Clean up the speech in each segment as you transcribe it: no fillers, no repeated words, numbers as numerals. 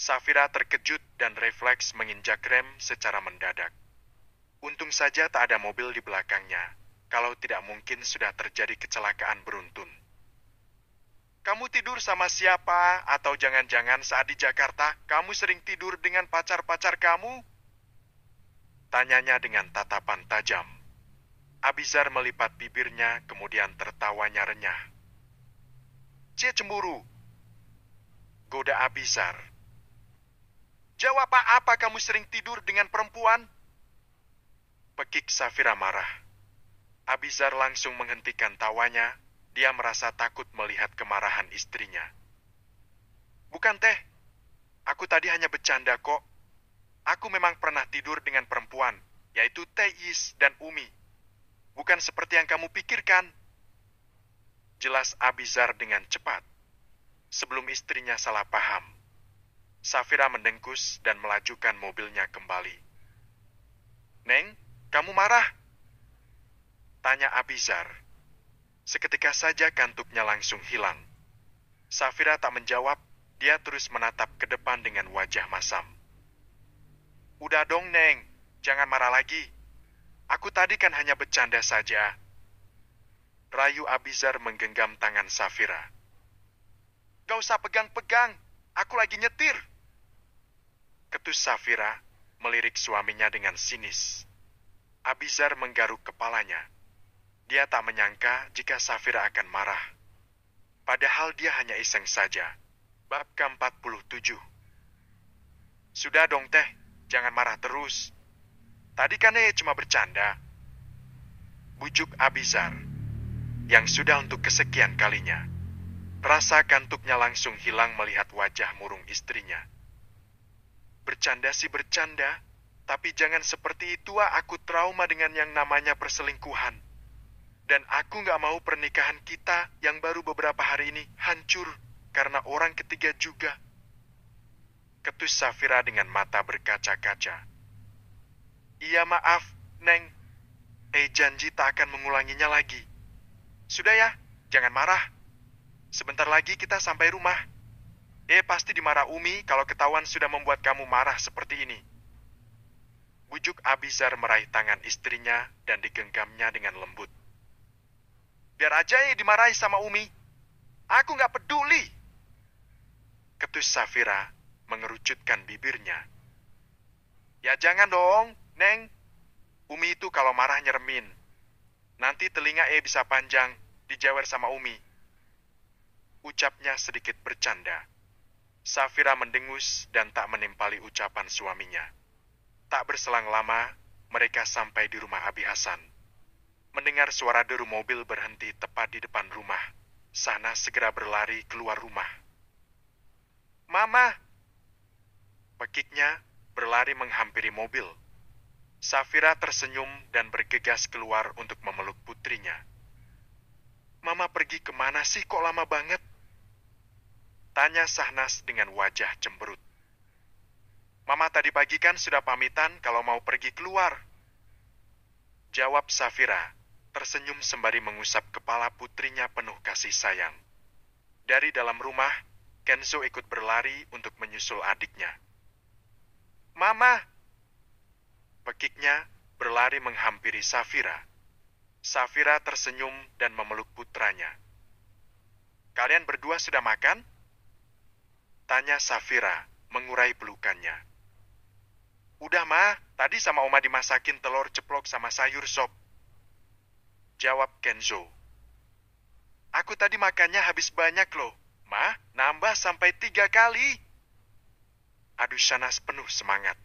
Safira terkejut dan refleks menginjak rem secara mendadak. Untung saja tak ada mobil di belakangnya. Kalau tidak mungkin sudah terjadi kecelakaan beruntun. Kamu tidur sama siapa? Atau jangan-jangan saat di Jakarta, kamu sering tidur dengan pacar-pacar kamu? Tanyanya dengan tatapan tajam. Abizar melipat bibirnya, kemudian tertawanya renyah. Cie cemburu. Goda Abizar. Jawab apa kamu sering tidur dengan perempuan? Pekik Safira marah. Abizar langsung menghentikan tawanya. Dia merasa takut melihat kemarahan istrinya. Bukan teh, aku tadi hanya bercanda kok. Aku memang pernah tidur dengan perempuan, yaitu Teis dan Umi. Bukan seperti yang kamu pikirkan. Jelas Abizar dengan cepat. Sebelum istrinya salah paham, Safira mendengkus dan melajukan mobilnya kembali. Neng, kamu marah? Tanya Abizar. Seketika saja kantuknya langsung hilang. Safira tak menjawab, dia terus menatap ke depan dengan wajah masam. Udah dong, Neng. Jangan marah lagi. Aku tadi kan hanya bercanda saja. Rayu Abizar menggenggam tangan Safira. Gak usah pegang-pegang. Aku lagi nyetir. Ketus Safira melirik suaminya dengan sinis. Abizar menggaruk kepalanya. Dia tak menyangka jika Safira akan marah. Padahal dia hanya iseng saja. Bab ke-47. Sudah dong teh, jangan marah terus. Tadi kan cuma bercanda. Bujuk Abizar, yang sudah untuk kesekian kalinya. Rasa kantuknya langsung hilang melihat wajah murung istrinya. Bercanda sih bercanda, tapi jangan seperti itu aku trauma dengan yang namanya perselingkuhan. Dan aku gak mau pernikahan kita yang baru beberapa hari ini hancur karena orang ketiga juga. Ketus Safira dengan mata berkaca-kaca. Iya maaf, Neng. Janji tak akan mengulanginya lagi. Sudah ya, jangan marah. Sebentar lagi kita sampai rumah. Pasti dimarah Umi kalau ketahuan sudah membuat kamu marah seperti ini. Bujuk Abizar meraih tangan istrinya dan digenggamnya dengan lembut. Biar aja dimarahi sama Umi. Aku gak peduli. Ketus Safira mengerucutkan bibirnya. Ya jangan dong, Neng. Umi itu kalau marah nyeremin. Nanti telinga bisa panjang, dijewer sama Umi. Ucapnya sedikit bercanda. Safira mendengus dan tak menimpali ucapan suaminya. Tak berselang lama, mereka sampai di rumah Abi Hasan. Mendengar suara deru mobil berhenti tepat di depan rumah. Sana segera berlari keluar rumah. Mama! Pekiknya berlari menghampiri mobil. Safira tersenyum dan bergegas keluar untuk memeluk putrinya. Mama pergi kemana sih kok lama banget? Tanya Sahnas dengan wajah cemberut. Mama tadi pagi kan sudah pamitan kalau mau pergi keluar. Jawab Safira, tersenyum sembari mengusap kepala putrinya penuh kasih sayang. Dari dalam rumah, Kenzo ikut berlari untuk menyusul adiknya. Mama! Pekiknya berlari menghampiri Safira. Safira tersenyum dan memeluk putranya. Kalian berdua sudah makan? Tanya Safira, mengurai pelukannya. Udah, Ma. Tadi sama Oma dimasakin telur ceplok sama sayur sop. Jawab Kenzo. Aku tadi makannya habis banyak loh. Ma, nambah sampai 3 kali. Adu Shanas penuh semangat.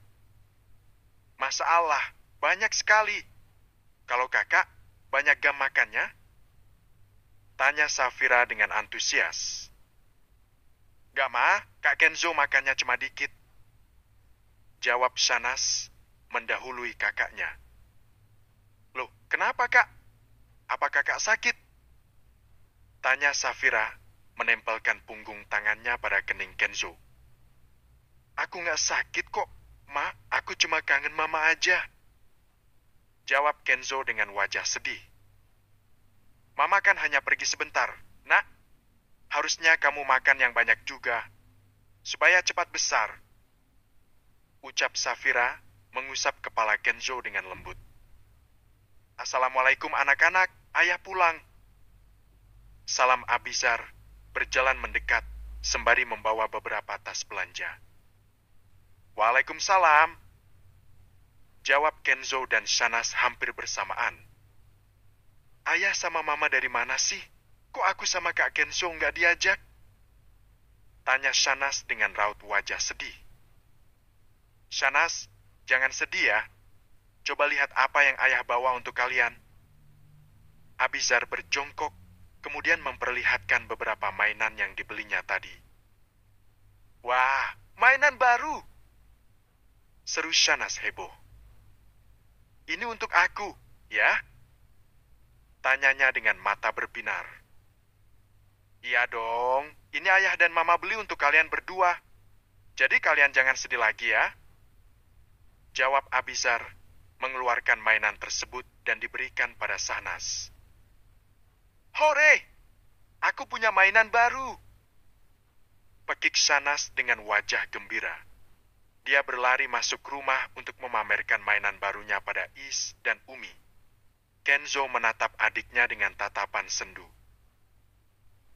Masalah, banyak sekali. Kalau kakak, banyak gam makannya? Tanya Safira dengan antusias. Gak Ma, Kak Kenzo makannya cuma dikit. Jawab Shanas, mendahului kakaknya. Loh, kenapa kak? Apa kakak sakit? Tanya Safira, menempelkan punggung tangannya pada kening Kenzo. Aku gak sakit kok, Ma. Aku cuma kangen mama aja. Jawab Kenzo dengan wajah sedih. Mama kan hanya pergi sebentar, Nak. Harusnya kamu makan yang banyak juga, supaya cepat besar Ucap Safira mengusap kepala Kenzo dengan lembut. Assalamualaikum anak-anak, ayah pulang. Salam Abizar berjalan mendekat sembari membawa beberapa tas belanja. Waalaikumsalam, jawab Kenzo dan Shanas hampir bersamaan. Ayah sama mama dari mana sih? Kok aku sama Kak Kenzo nggak diajak? Tanya Shanas dengan raut wajah sedih. Shanas, jangan sedih ya. Coba lihat apa yang ayah bawa untuk kalian. Abizar berjongkok, kemudian memperlihatkan beberapa mainan yang dibelinya tadi. Wah, mainan baru! Seru Shanas heboh. Ini untuk aku, ya? Tanyanya dengan mata berbinar. Iya dong, ini ayah dan mama beli untuk kalian berdua. Jadi kalian jangan sedih lagi ya. Jawab Abizar, mengeluarkan mainan tersebut dan diberikan pada Shanas. Hore! Aku punya mainan baru! Pekik Shanas dengan wajah gembira. Dia berlari masuk rumah untuk memamerkan mainan barunya pada Is dan Umi. Kenzo menatap adiknya dengan tatapan sendu.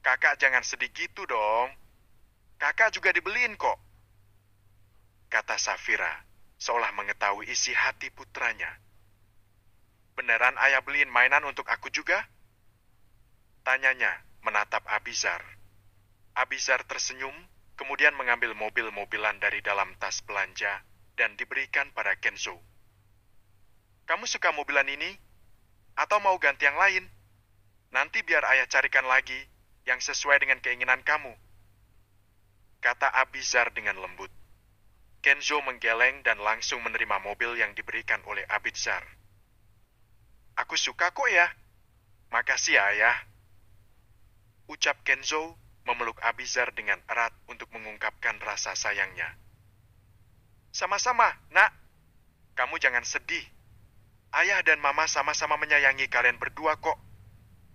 Kakak jangan sedih gitu dong. Kakak juga dibeliin kok. Kata Safira, seolah mengetahui isi hati putranya. Beneran ayah beliin mainan untuk aku juga? Tanyanya menatap Abizar. Abizar tersenyum, kemudian mengambil mobil-mobilan dari dalam tas belanja dan diberikan pada Kenzo. Kamu suka mobilan ini? Atau mau ganti yang lain? Nanti biar ayah carikan lagi yang sesuai dengan keinginan kamu. Kata Abizar dengan lembut. Kenzo menggeleng dan langsung menerima mobil yang diberikan oleh Abizar. Aku suka kok ya. Makasih ya, ayah. Ucap Kenzo memeluk Abizar dengan erat untuk mengungkapkan rasa sayangnya. Sama-sama, nak. Kamu jangan sedih. Ayah dan mama sama-sama menyayangi kalian berdua kok.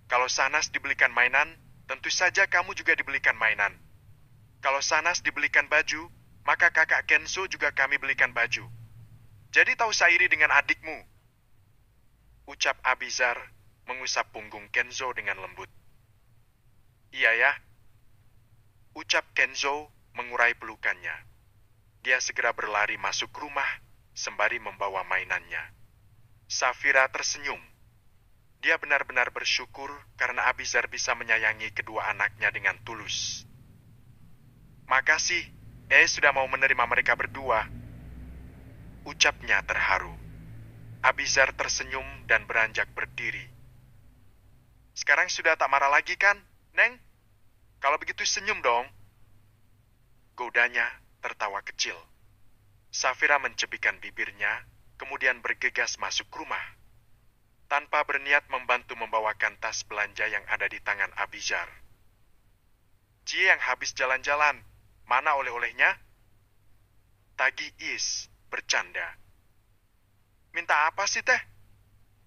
Kalau Shanas dibelikan mainan, tentu saja kamu juga dibelikan mainan. Kalau Shanas dibelikan baju, maka kakak Kenzo juga kami belikan baju. Jadi tak usah iri dengan adikmu. Ucap Abizar mengusap punggung Kenzo dengan lembut. Iya ya. Ucap Kenzo mengurai pelukannya. Dia segera berlari masuk rumah sembari membawa mainannya. Safira tersenyum. Dia benar-benar bersyukur karena Abizar bisa menyayangi kedua anaknya dengan tulus. Makasih, sudah mau menerima mereka berdua. Ucapnya terharu. Abizar tersenyum dan beranjak berdiri. Sekarang sudah tak marah lagi kan, Neng? Kalau begitu senyum dong. Godanya tertawa kecil. Safira mencepikan bibirnya, kemudian bergegas masuk rumah. Tanpa berniat membantu membawakan tas belanja yang ada di tangan Abizar. Cie yang habis jalan-jalan, mana oleh-olehnya? Tagih Is bercanda. Minta apa sih teh?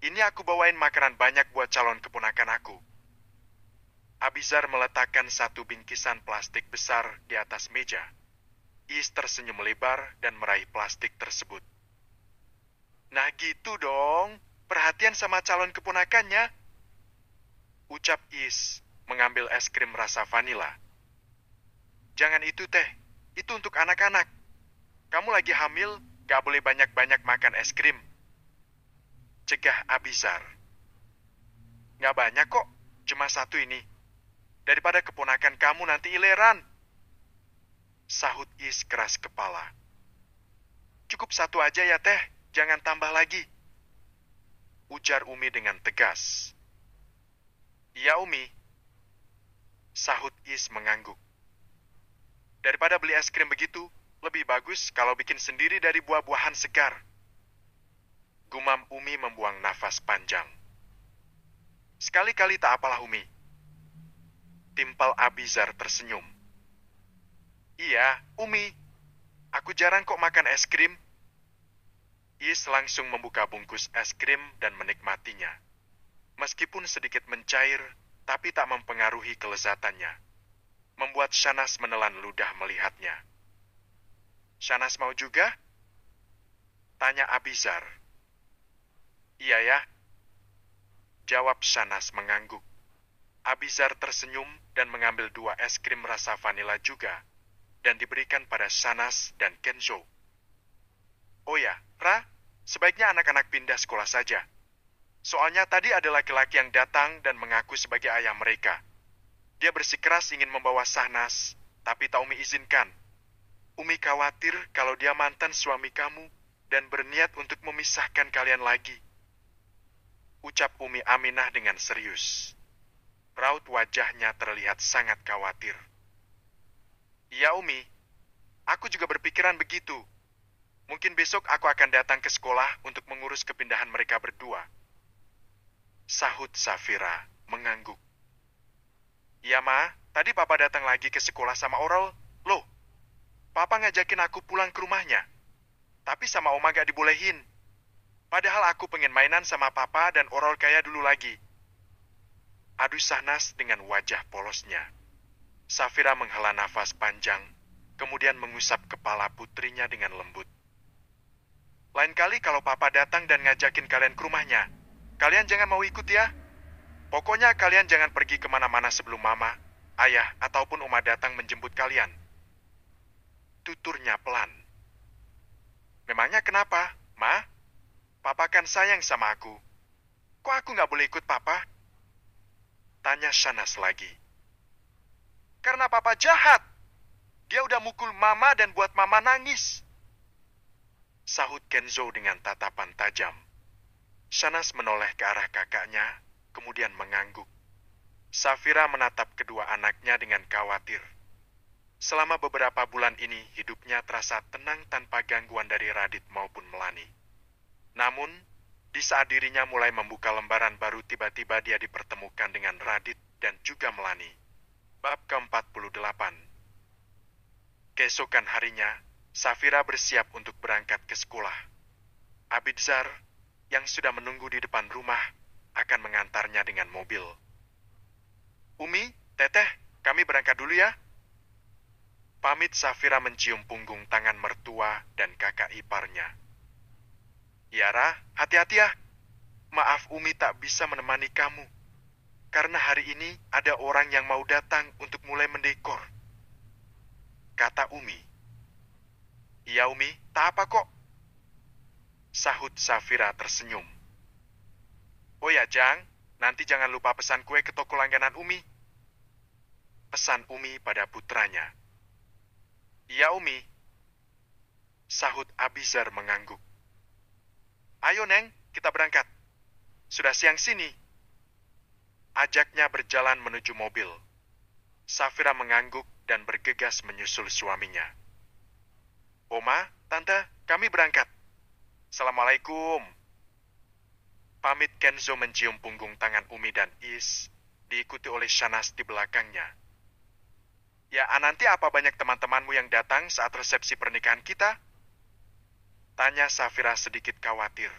Ini aku bawain makanan banyak buat calon keponakan aku. Abizar meletakkan satu bingkisan plastik besar di atas meja. Is tersenyum lebar dan meraih plastik tersebut. Nah gitu dong, perhatian sama calon keponakannya. Ucap Is mengambil es krim rasa vanila. Jangan itu teh, itu untuk anak-anak. Kamu lagi hamil, gak boleh banyak-banyak makan es krim. Cegah Abizar. Gak banyak kok, cuma satu ini. Daripada keponakan kamu nanti ileran. Sahut Is keras kepala. Cukup satu aja ya teh, jangan tambah lagi. Ujar Umi dengan tegas. Iya Umi. Sahut Is mengangguk. Daripada beli es krim begitu, lebih bagus kalau bikin sendiri dari buah-buahan segar. Gumam Umi membuang nafas panjang. Sekali-kali tak apalah Umi. Timpal Abizar tersenyum. Iya, Umi. Aku jarang kok makan es krim. Is langsung membuka bungkus es krim dan menikmatinya. Meskipun sedikit mencair, tapi tak mempengaruhi kelezatannya. Membuat Shanas menelan ludah melihatnya. Shanas mau juga? Tanya Abizar. Iya ya, jawab Shanas mengangguk. Abizar tersenyum dan mengambil 2 es krim rasa vanila juga, dan diberikan pada Shanas dan Kenzo. Oh ya, Ra, sebaiknya anak-anak pindah sekolah saja. Soalnya tadi ada laki-laki yang datang dan mengaku sebagai ayah mereka. Dia bersikeras ingin membawa Shanas, tapi tak Umi izinkan. Umi khawatir kalau dia mantan suami kamu dan berniat untuk memisahkan kalian lagi. Ucap Umi Aminah dengan serius. Raut wajahnya terlihat sangat khawatir. Iya Umi, aku juga berpikiran begitu. Mungkin besok aku akan datang ke sekolah untuk mengurus kepindahan mereka berdua. Sahut Safira mengangguk. Iya Ma, tadi Papa datang lagi ke sekolah sama Oral. Loh, Papa ngajakin aku pulang ke rumahnya. Tapi sama Oma gak dibolehin. Padahal aku pengen mainan sama Papa dan Oral kayak dulu lagi. Adu Shanas dengan wajah polosnya. Safira menghela nafas panjang, kemudian mengusap kepala putrinya dengan lembut. Lain kali kalau Papa datang dan ngajakin kalian ke rumahnya, kalian jangan mau ikut ya. Pokoknya kalian jangan pergi kemana-mana sebelum Mama, Ayah, ataupun Oma datang menjemput kalian. Tuturnya pelan. Memangnya kenapa, Ma? Papa kan sayang sama aku. Kok aku nggak boleh ikut Papa? Tanya Shanas lagi. Karena Papa jahat. Dia udah mukul Mama dan buat Mama nangis. Sahut Kenzo dengan tatapan tajam. Shanas menoleh ke arah kakaknya, kemudian mengangguk. Safira menatap kedua anaknya dengan khawatir. Selama beberapa bulan ini, hidupnya terasa tenang tanpa gangguan dari Radit maupun Melani. Namun, di saat dirinya mulai membuka lembaran baru, tiba-tiba dia dipertemukan dengan Radit dan juga Melani. Bab ke-48. Keesokan harinya, Safira bersiap untuk berangkat ke sekolah. Abizar, yang sudah menunggu di depan rumah, akan mengantarnya dengan mobil. Umi, Teteh, kami berangkat dulu ya. Pamit Safira mencium punggung tangan mertua dan kakak iparnya. Yara, hati-hati ya. Maaf Umi tak bisa menemani kamu. Karena hari ini ada orang yang mau datang untuk mulai mendekor. Kata Umi. Iya Umi, tak apa kok. Sahut Safira tersenyum. Oh ya Jang, nanti jangan lupa pesan kue ke toko langganan Umi. Pesan Umi pada putranya. Iya Umi. Sahut Abizar mengangguk. Ayo Neng, kita berangkat. Sudah siang sini. Ajaknya berjalan menuju mobil. Safira mengangguk dan bergegas menyusul suaminya. Oma, Tante, kami berangkat. Assalamualaikum. Pamit Kenzo mencium punggung tangan Umi dan Is, diikuti oleh Shanas di belakangnya. Ya, nanti apa banyak teman-temanmu yang datang saat resepsi pernikahan kita? Tanya Safira sedikit khawatir.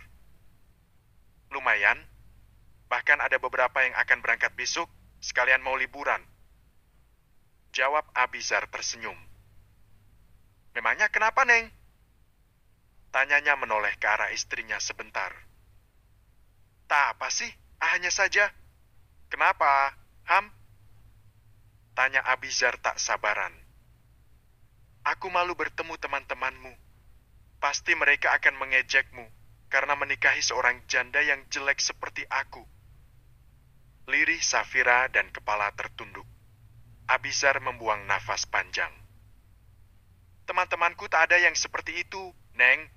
Lumayan. Bahkan ada beberapa yang akan berangkat besok, sekalian mau liburan. Jawab Abizar tersenyum. Memangnya kenapa, Neng? Tanyanya menoleh ke arah istrinya sebentar. Tak apa sih, hanya saja. Kenapa, Ham? Tanya Abizar tak sabaran. Aku malu bertemu teman-temanmu. Pasti mereka akan mengejekmu karena menikahi seorang janda yang jelek seperti aku. Lirih Safira dan kepala tertunduk. Abizar membuang nafas panjang. Teman-temanku tak ada yang seperti itu, Neng.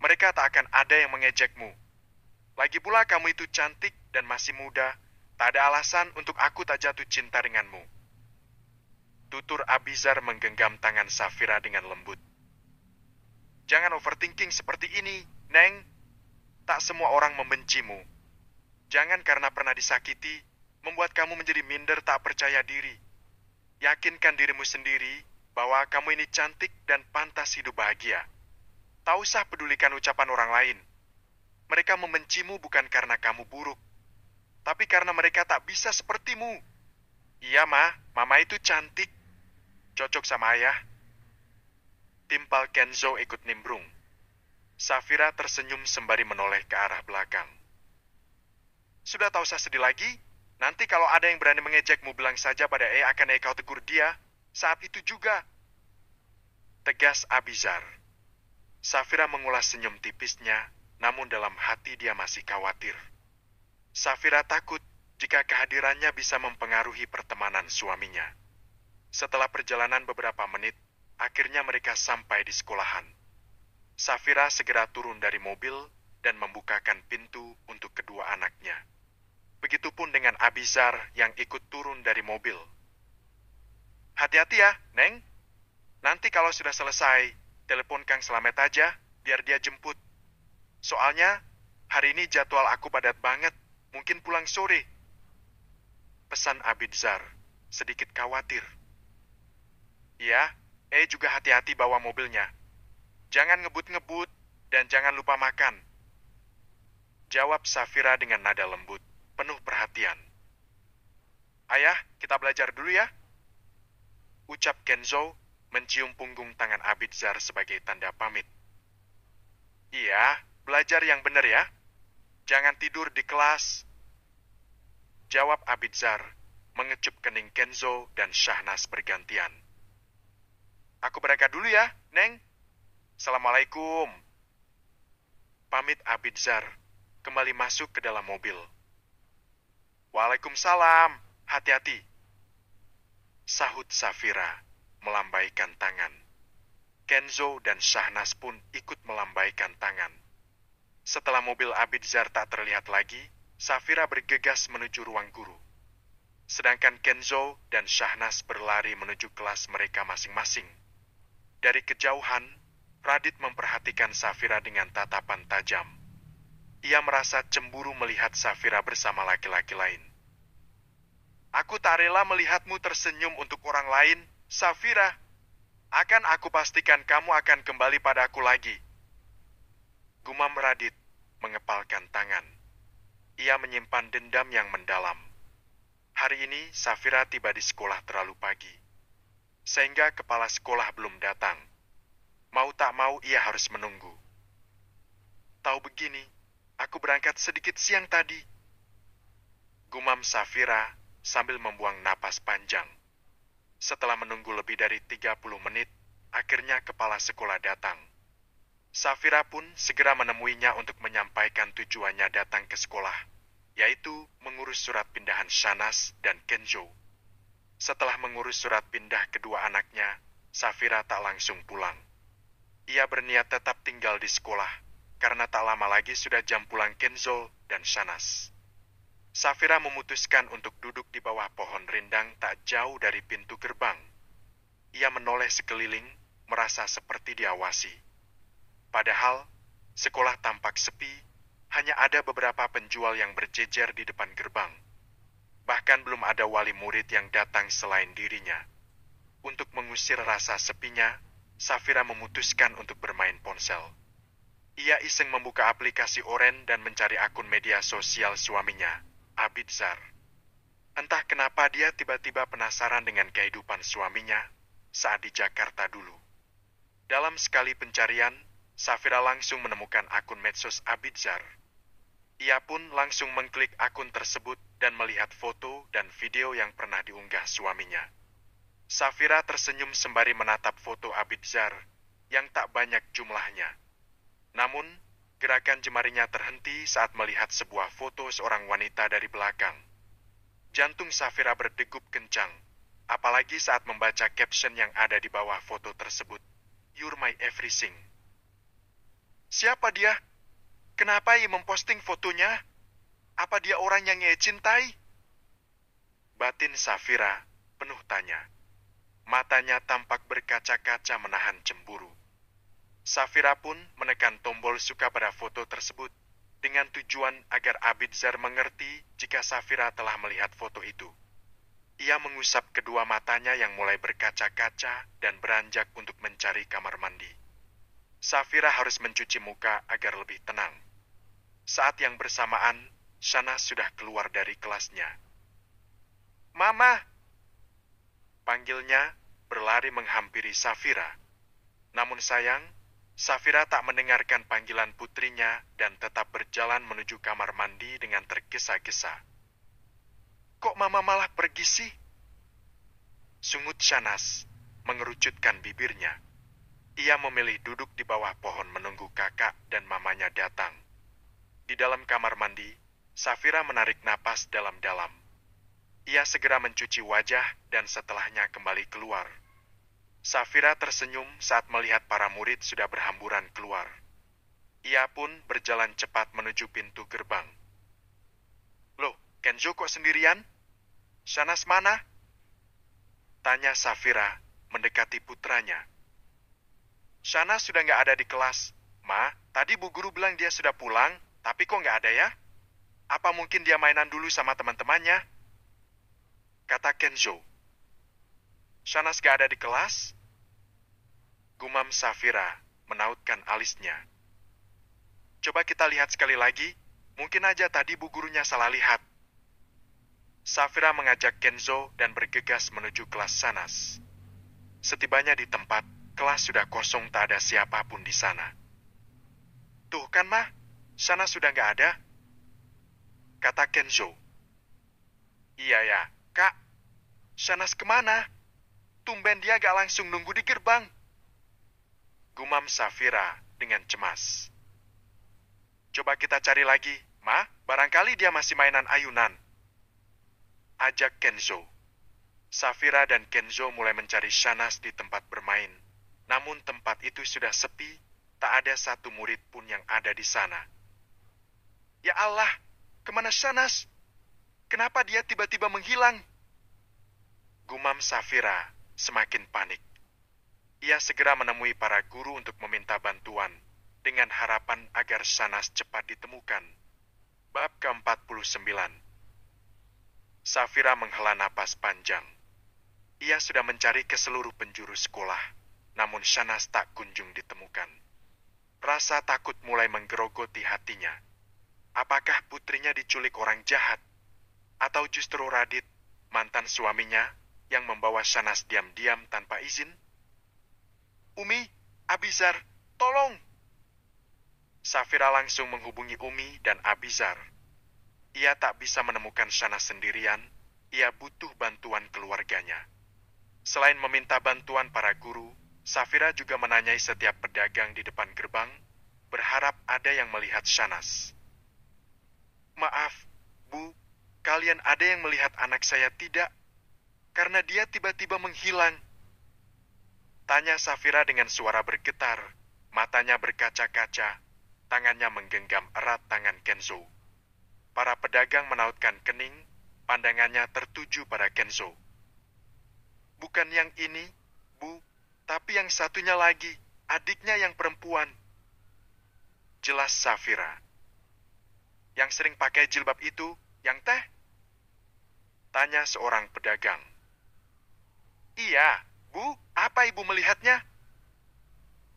Mereka tak akan ada yang mengejekmu. Lagi pula kamu itu cantik dan masih muda. Tak ada alasan untuk aku tak jatuh cinta denganmu. Tutur Abizar menggenggam tangan Safira dengan lembut. Jangan overthinking seperti ini, Neng. Tak semua orang membencimu. Jangan karena pernah disakiti, membuat kamu menjadi minder tak percaya diri. Yakinkan dirimu sendiri bahwa kamu ini cantik dan pantas hidup bahagia. Tak usah pedulikan ucapan orang lain. Mereka membencimu bukan karena kamu buruk, tapi karena mereka tak bisa sepertimu. Iya, Mama itu cantik. Cocok sama ayah. Timpal Kenzo ikut nimbrung. Safira tersenyum sembari menoleh ke arah belakang. Sudah tak usah sedih lagi. Nanti kalau ada yang berani mengejekmu, bilang saja pada akan kau tegur dia. Saat itu juga. Tegas Abizar. Safira mengulas senyum tipisnya, namun dalam hati dia masih khawatir. Safira takut jika kehadirannya bisa mempengaruhi pertemanan suaminya. Setelah perjalanan beberapa menit, akhirnya mereka sampai di sekolahan. Safira segera turun dari mobil dan membukakan pintu untuk kedua anaknya. Begitupun dengan Abizar yang ikut turun dari mobil. Hati-hati ya, Neng. Nanti kalau sudah selesai, telepon Kang Slamet aja, biar dia jemput. Soalnya, hari ini jadwal aku padat banget, mungkin pulang sore. Pesan Abizar, sedikit khawatir. Iya, juga hati-hati bawa mobilnya. Jangan ngebut-ngebut, dan jangan lupa makan. Jawab Safira dengan nada lembut, penuh perhatian. Ayah, kita belajar dulu ya. Ucap Kenzo, mencium punggung tangan Abizar sebagai tanda pamit. Iya, belajar yang benar ya. Jangan tidur di kelas. Jawab Abizar, mengecup kening Kenzo dan Syahnas bergantian. Aku berangkat dulu ya, Neng. Assalamualaikum. Pamit Abizar, kembali masuk ke dalam mobil. Waalaikumsalam, hati-hati. Sahut Safira, melambaikan tangan. Kenzo dan Syahnas pun ikut melambaikan tangan. Setelah mobil Abizar tak terlihat lagi, Safira bergegas menuju ruang guru. Sedangkan Kenzo dan Syahnas berlari menuju kelas mereka masing-masing. Dari kejauhan, Radit memperhatikan Safira dengan tatapan tajam. Ia merasa cemburu melihat Safira bersama laki-laki lain. Aku tak rela melihatmu tersenyum untuk orang lain, Safira. Akan aku pastikan kamu akan kembali padaku lagi. Gumam Radit mengepalkan tangan. Ia menyimpan dendam yang mendalam. Hari ini Safira tiba di sekolah terlalu pagi, sehingga kepala sekolah belum datang. Mau tak mau ia harus menunggu. Tahu begini, aku berangkat sedikit siang tadi. Gumam Safira sambil membuang napas panjang. Setelah menunggu lebih dari 30 menit, akhirnya kepala sekolah datang. Safira pun segera menemuinya untuk menyampaikan tujuannya datang ke sekolah, yaitu mengurus surat pindahan Shanas dan Kenzo. Setelah mengurus surat pindah kedua anaknya, Safira tak langsung pulang. Ia berniat tetap tinggal di sekolah, karena tak lama lagi sudah jam pulang Kenzo dan Shanas. Safira memutuskan untuk duduk di bawah pohon rindang tak jauh dari pintu gerbang. Ia menoleh sekeliling, merasa seperti diawasi. Padahal, sekolah tampak sepi, hanya ada beberapa penjual yang berjejer di depan gerbang. Bahkan belum ada wali murid yang datang selain dirinya. Untuk mengusir rasa sepinya, Safira memutuskan untuk bermain ponsel. Ia iseng membuka aplikasi Oren dan mencari akun media sosial suaminya, Abizar. Entah kenapa dia tiba-tiba penasaran dengan kehidupan suaminya saat di Jakarta dulu. Dalam sekali pencarian, Safira langsung menemukan akun medsos Abizar. Ia pun langsung mengklik akun tersebut dan melihat foto dan video yang pernah diunggah suaminya. Safira tersenyum sembari menatap foto Abizar yang tak banyak jumlahnya. Namun, gerakan jemarinya terhenti saat melihat sebuah foto seorang wanita dari belakang. Jantung Safira berdegup kencang, apalagi saat membaca caption yang ada di bawah foto tersebut. You're my everything. Siapa dia? Kenapa ia memposting fotonya? Apa dia orang yang ia cintai? Batin Safira penuh tanya. Matanya tampak berkaca-kaca menahan cemburu. Safira pun menekan tombol suka pada foto tersebut dengan tujuan agar Abizar mengerti jika Safira telah melihat foto itu. Ia mengusap kedua matanya yang mulai berkaca-kaca dan beranjak untuk mencari kamar mandi. Safira harus mencuci muka agar lebih tenang. Saat yang bersamaan, Shanas sudah keluar dari kelasnya. Mama! Panggilnya berlari menghampiri Safira. Namun sayang, Safira tak mendengarkan panggilan putrinya dan tetap berjalan menuju kamar mandi dengan tergesa-gesa. Kok mama malah pergi sih? Sungut Shahnaz mengerucutkan bibirnya. Ia memilih duduk di bawah pohon menunggu kakak dan mamanya datang. Di dalam kamar mandi, Safira menarik napas dalam-dalam. Ia segera mencuci wajah dan setelahnya kembali keluar. Safira tersenyum saat melihat para murid sudah berhamburan keluar. Ia pun berjalan cepat menuju pintu gerbang. Loh, Kenzo kok sendirian? Shahnaz mana? Tanya Safira mendekati putranya. Shahnaz sudah nggak ada di kelas. Ma, tadi Bu Guru bilang dia sudah pulang, tapi kok nggak ada ya? Apa mungkin dia mainan dulu sama teman-temannya? Kata Kenzo. Shahnaz nggak ada di kelas? Gumam Safira menautkan alisnya. Coba kita lihat sekali lagi, mungkin aja tadi Bu Gurunya salah lihat. Safira mengajak Kenzo dan bergegas menuju kelas Shahnaz. Setibanya di tempat, kelas sudah kosong, tak ada siapapun di sana. Tuh kan, Ma, Shahnaz sudah nggak ada. Kata Kenzo. Iya ya, Kak. Shahnaz kemana? Tumben dia gak langsung nunggu di gerbang. Gumam Safira dengan cemas. Coba kita cari lagi, Ma. Barangkali dia masih mainan ayunan. Ajak Kenzo. Safira dan Kenzo mulai mencari Shahnaz di tempat bermain. Namun tempat itu sudah sepi, tak ada satu murid pun yang ada di sana. Ya Allah, kemana Shahnaz? Kenapa dia tiba-tiba menghilang? Gumam Safira semakin panik. Ia segera menemui para guru untuk meminta bantuan, dengan harapan agar Shahnaz cepat ditemukan. Bab ke-49. Safira menghela napas panjang. Ia sudah mencari ke seluruh penjuru sekolah, namun Shahnaz tak kunjung ditemukan. Rasa takut mulai menggerogoti hatinya. Apakah putrinya diculik orang jahat? Atau justru Radit, mantan suaminya, yang membawa Shahnaz diam-diam tanpa izin? Umi, Abizar, tolong! Safira langsung menghubungi Umi dan Abizar. Ia tak bisa menemukan Shahnaz sendirian, ia butuh bantuan keluarganya. Selain meminta bantuan para guru, Safira juga menanyai setiap pedagang di depan gerbang, berharap ada yang melihat Shahnaz. Maaf, Bu, kalian ada yang melihat anak saya tidak? Karena dia tiba-tiba menghilang. Tanya Safira dengan suara bergetar, matanya berkaca-kaca, tangannya menggenggam erat tangan Kenzo. Para pedagang menautkan kening, pandangannya tertuju pada Kenzo. Bukan yang ini, Bu, tapi yang satunya lagi, adiknya yang perempuan. Jelas Safira. Yang sering pakai jilbab itu, yang teh? Tanya seorang pedagang. Iya, Bu, apa Ibu melihatnya?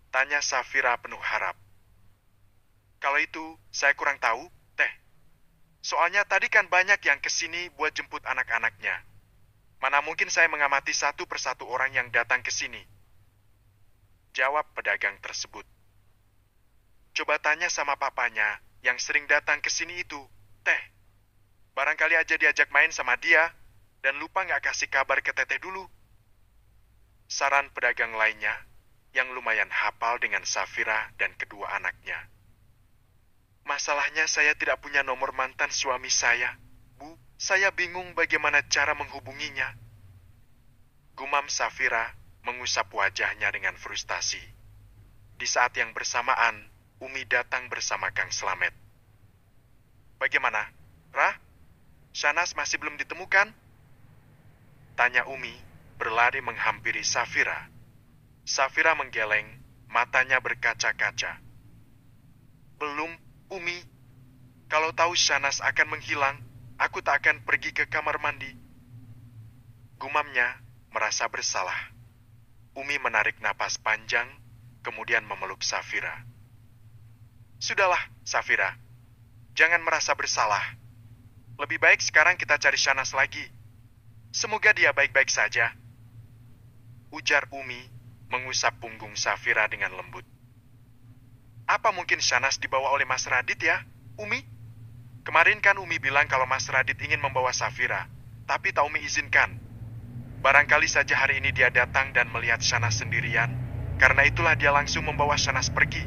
Tanya Safira penuh harap. Kalau itu, saya kurang tahu, Teh. Soalnya tadi kan banyak yang kesini buat jemput anak-anaknya. Mana mungkin saya mengamati satu persatu orang yang datang ke sini. Jawab pedagang tersebut. Coba tanya sama papanya yang sering datang ke sini itu, Teh. Barangkali aja diajak main sama dia, dan lupa nggak kasih kabar ke Teteh dulu. Saran pedagang lainnya, yang lumayan hafal dengan Safira dan kedua anaknya. Masalahnya saya tidak punya nomor mantan suami saya. Bu, saya bingung bagaimana cara menghubunginya. Gumam Safira mengusap wajahnya dengan frustasi. Di saat yang bersamaan, Umi datang bersama Kang Slamet. Bagaimana, Rah? Shahnaz masih belum ditemukan? Tanya Umi, berlari menghampiri Safira. Safira menggeleng, matanya berkaca-kaca. Belum, Umi. Kalau tahu Shahnaz akan menghilang, aku tak akan pergi ke kamar mandi. Gumamnya merasa bersalah. Umi menarik napas panjang, kemudian memeluk Safira. Sudahlah, Safira. Jangan merasa bersalah. Lebih baik sekarang kita cari Shahnaz lagi. Semoga dia baik-baik saja. Ujar Umi, mengusap punggung Safira dengan lembut. Apa mungkin Shanas dibawa oleh Mas Radit ya, Umi? Kemarin kan Umi bilang kalau Mas Radit ingin membawa Safira, tapi tak Umi izinkan. Barangkali saja hari ini dia datang dan melihat Shanas sendirian, karena itulah dia langsung membawa Shanas pergi.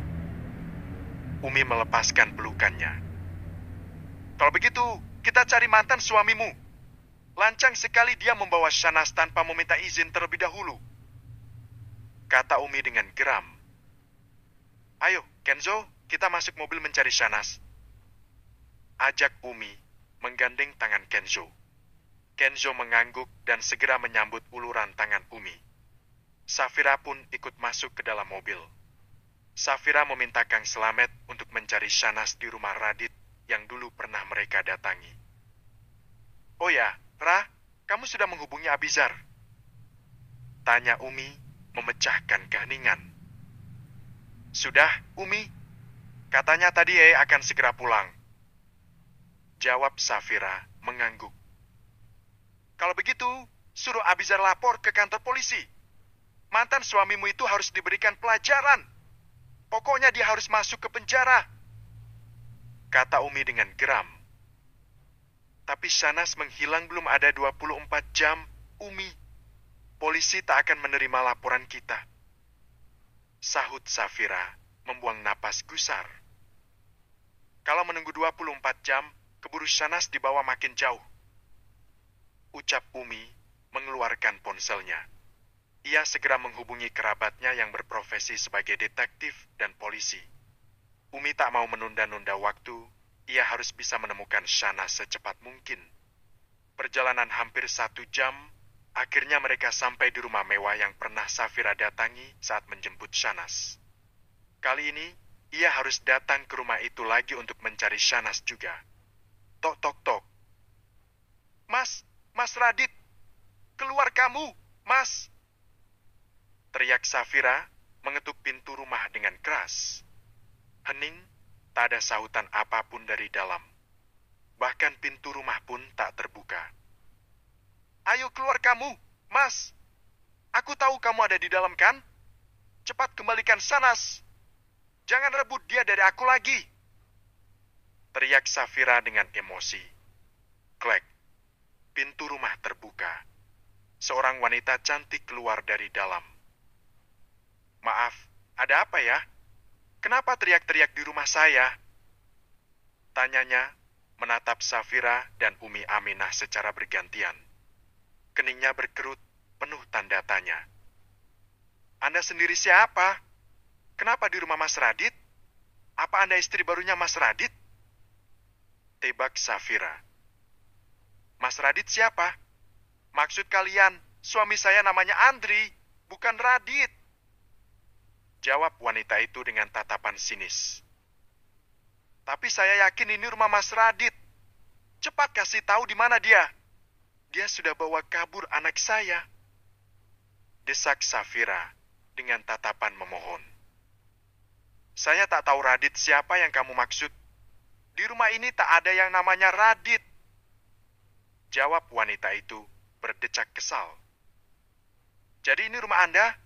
Umi melepaskan pelukannya. Kalau begitu, kita cari mantan suamimu. Lancang sekali dia membawa Shanas tanpa meminta izin terlebih dahulu, kata Umi dengan geram. Ayo, Kenzo, kita masuk mobil mencari Shanas, ajak Umi, menggandeng tangan Kenzo. Kenzo mengangguk dan segera menyambut uluran tangan Umi. Safira pun ikut masuk ke dalam mobil. Safira meminta Kang Slamet untuk mencari Shanas di rumah Radit yang dulu pernah mereka datangi. Oh ya, Ra, kamu sudah menghubungi Abizar? Tanya Umi, memecahkan keheningan. Sudah, Umi. Katanya tadi akan segera pulang. Jawab Safira, mengangguk. Kalau begitu, suruh Abizar lapor ke kantor polisi. Mantan suamimu itu harus diberikan pelajaran. Pokoknya dia harus masuk ke penjara, kata Umi dengan geram. Tapi Shanas menghilang belum ada 24 jam, Umi. Polisi tak akan menerima laporan kita. Sahut Safira, membuang napas gusar. Kalau menunggu 24 jam, keburu Shanas dibawa makin jauh. Ucap Umi, mengeluarkan ponselnya. Ia segera menghubungi kerabatnya yang berprofesi sebagai detektif dan polisi. Umi tak mau menunda-nunda waktu. Ia harus bisa menemukan Shanas secepat mungkin. Perjalanan hampir 1 jam, akhirnya mereka sampai di rumah mewah yang pernah Safira datangi saat menjemput Shanas. Kali ini, ia harus datang ke rumah itu lagi untuk mencari Shanas juga. Tok, tok, tok. Mas Radit, keluar kamu, Mas. Teriak Safira, mengetuk pintu rumah dengan keras. Hening, tak ada sahutan apapun dari dalam. Bahkan pintu rumah pun tak terbuka. Ayo keluar kamu, Mas. Aku tahu kamu ada di dalam kan? Cepat kembalikan Shanas. Jangan rebut dia dari aku lagi. Teriak Safira dengan emosi. Klek. Pintu rumah terbuka. Seorang wanita cantik keluar dari dalam. Maaf, ada apa ya? Kenapa teriak-teriak di rumah saya? Tanyanya, menatap Safira dan Umi Aminah secara bergantian. Keningnya berkerut, penuh tanda tanya. Anda sendiri siapa? Kenapa di rumah Mas Radit? Apa Anda istri barunya Mas Radit? Tebak Safira. Mas Radit siapa? Maksud kalian, suami saya namanya Andri, bukan Radit. Jawab wanita itu dengan tatapan sinis. Tapi saya yakin ini rumah Mas Radit. Cepat kasih tahu di mana dia. Dia sudah bawa kabur anak saya. Desak Safira dengan tatapan memohon. Saya tak tahu Radit siapa yang kamu maksud. Di rumah ini tak ada yang namanya Radit. Jawab wanita itu berdecak kesal. Jadi ini rumah Anda?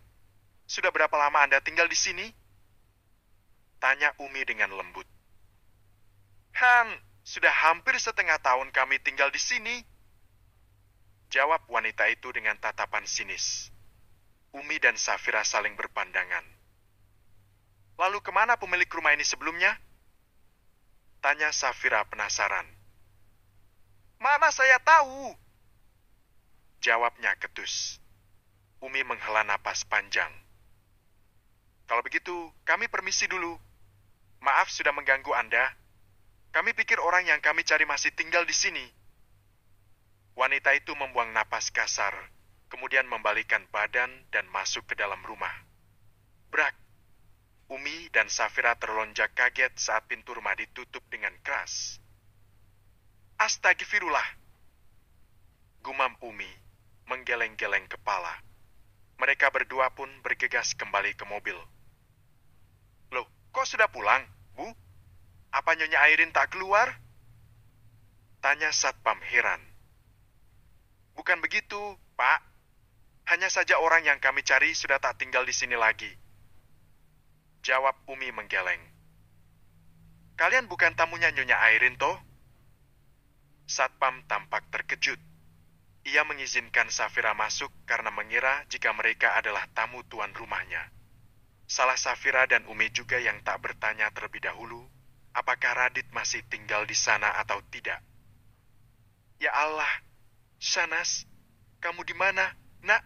Sudah berapa lama Anda tinggal di sini? Tanya Umi dengan lembut. Sudah hampir setengah tahun kami tinggal di sini. Jawab wanita itu dengan tatapan sinis. Umi dan Safira saling berpandangan. Lalu kemana pemilik rumah ini sebelumnya? Tanya Safira penasaran. Mana saya tahu? Jawabnya ketus. Umi menghela napas panjang. Kalau begitu, kami permisi dulu. Maaf sudah mengganggu Anda. Kami pikir orang yang kami cari masih tinggal di sini. Wanita itu membuang napas kasar, kemudian membalikkan badan dan masuk ke dalam rumah. Brak! Umi dan Safira terlonjak kaget saat pintu rumah ditutup dengan keras. Astagfirullah! Gumam Umi, menggeleng-geleng kepala. Mereka berdua pun bergegas kembali ke mobil. Loh, kok sudah pulang, Bu? Apa Nyonya Airin tak keluar? Tanya Satpam heran. Bukan begitu, Pak. Hanya saja orang yang kami cari sudah tak tinggal di sini lagi. Jawab Umi menggeleng. Kalian bukan tamunya Nyonya Airin, toh? Satpam tampak terkejut. Ia mengizinkan Safira masuk karena mengira jika mereka adalah tamu tuan rumahnya. Salah Safira dan Umi juga yang tak bertanya terlebih dahulu, apakah Radit masih tinggal di sana atau tidak. Ya Allah, Shanas, kamu di mana, Nak?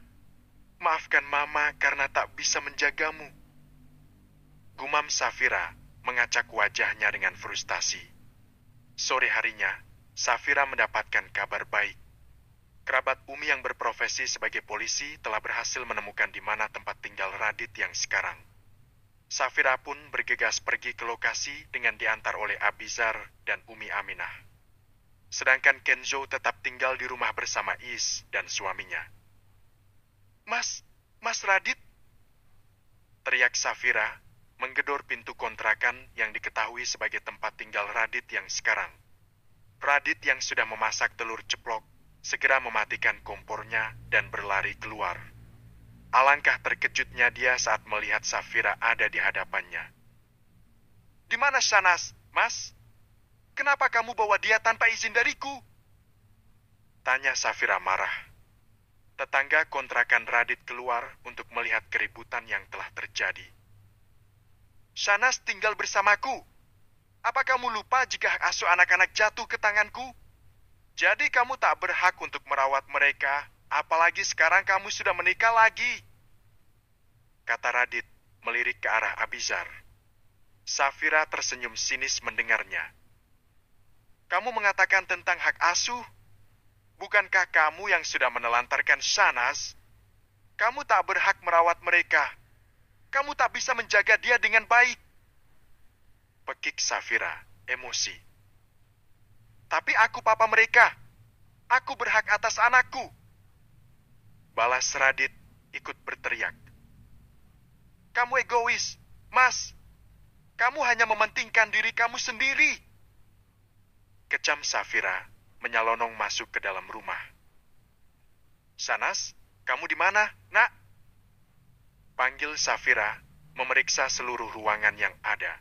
Maafkan Mama karena tak bisa menjagamu. Gumam Safira mengacak wajahnya dengan frustasi. Sore harinya, Safira mendapatkan kabar baik. Kerabat Umi yang berprofesi sebagai polisi telah berhasil menemukan di mana tempat tinggal Radit yang sekarang. Safira pun bergegas pergi ke lokasi dengan diantar oleh Abizar dan Umi Aminah. Sedangkan Kenzo tetap tinggal di rumah bersama Is dan suaminya. Mas Radit? Teriak Safira, menggedor pintu kontrakan yang diketahui sebagai tempat tinggal Radit yang sekarang. Radit yang sudah memasak telur ceplok, segera mematikan kompornya dan berlari keluar. Alangkah terkejutnya dia saat melihat Safira ada di hadapannya. Di mana Shanas, Mas? Kenapa kamu bawa dia tanpa izin dariku? Tanya Safira marah. Tetangga kontrakan Radit keluar untuk melihat keributan yang telah terjadi. Shanas tinggal bersamaku. Apa kamu lupa jika hak asuh anak-anak jatuh ke tanganku? Jadi kamu tak berhak untuk merawat mereka, apalagi sekarang kamu sudah menikah lagi. Kata Radit, melirik ke arah Abizar. Safira tersenyum sinis mendengarnya. Kamu mengatakan tentang hak asuh? Bukankah kamu yang sudah menelantarkan Shanas? Kamu tak berhak merawat mereka. Kamu tak bisa menjaga dia dengan baik. Pekik Safira, emosi. Tapi aku papa mereka. Aku berhak atas anakku. Balas Radit ikut berteriak. Kamu egois, Mas. Kamu hanya mementingkan diri kamu sendiri. Kecam Safira menyalonong masuk ke dalam rumah. Shanas, kamu di mana, Nak? Panggil Safira, memeriksa seluruh ruangan yang ada.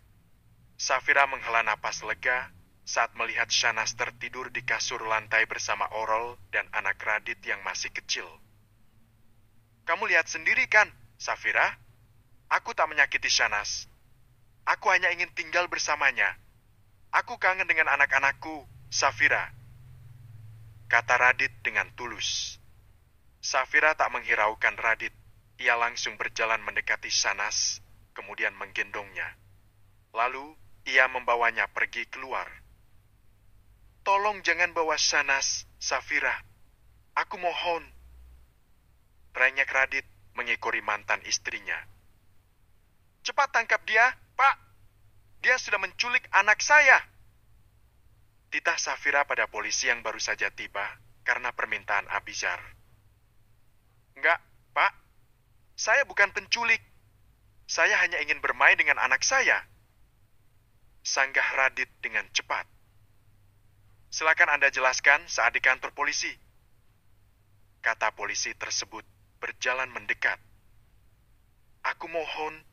Safira menghela napas lega saat melihat Shanas tertidur di kasur lantai bersama Orol dan anak Radit yang masih kecil. Kamu lihat sendiri kan, Safira? Aku tak menyakiti Shanas. Aku hanya ingin tinggal bersamanya. Aku kangen dengan anak-anakku, Safira. Kata Radit dengan tulus. Safira tak menghiraukan Radit. Ia langsung berjalan mendekati Shanas, kemudian menggendongnya. Lalu, ia membawanya pergi keluar. Tolong jangan bawa Shanas, Safira. Aku mohon. Rengek Radit mengikori mantan istrinya. Cepat tangkap dia, Pak. Dia sudah menculik anak saya. Titah Safira pada polisi yang baru saja tiba karena permintaan Abizar. Enggak, Pak. Saya bukan penculik. Saya hanya ingin bermain dengan anak saya. Sanggah Radit dengan cepat. Silakan Anda jelaskan saat di kantor polisi. Kata polisi tersebut berjalan mendekat. Aku mohon,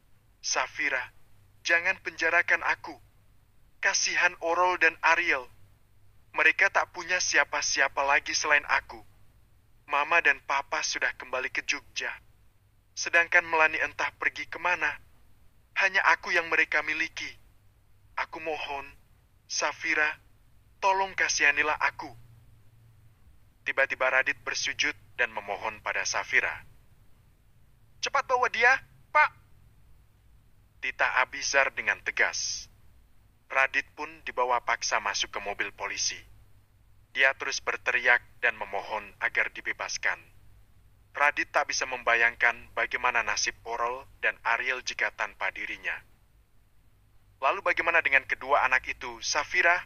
Safira, jangan penjarakan aku. Kasihan Orol dan Ariel. Mereka tak punya siapa-siapa lagi selain aku. Mama dan Papa sudah kembali ke Jogja. Sedangkan Melani entah pergi kemana. Hanya aku yang mereka miliki. Aku mohon, Safira, tolong kasihanilah aku. Tiba-tiba Radit bersujud dan memohon pada Safira. Cepat bawa dia, Pak. Titah Abizar dengan tegas. Radit pun dibawa paksa masuk ke mobil polisi. Dia terus berteriak dan memohon agar dibebaskan. Radit tak bisa membayangkan bagaimana nasib Orol dan Ariel jika tanpa dirinya. Lalu bagaimana dengan kedua anak itu, Safira?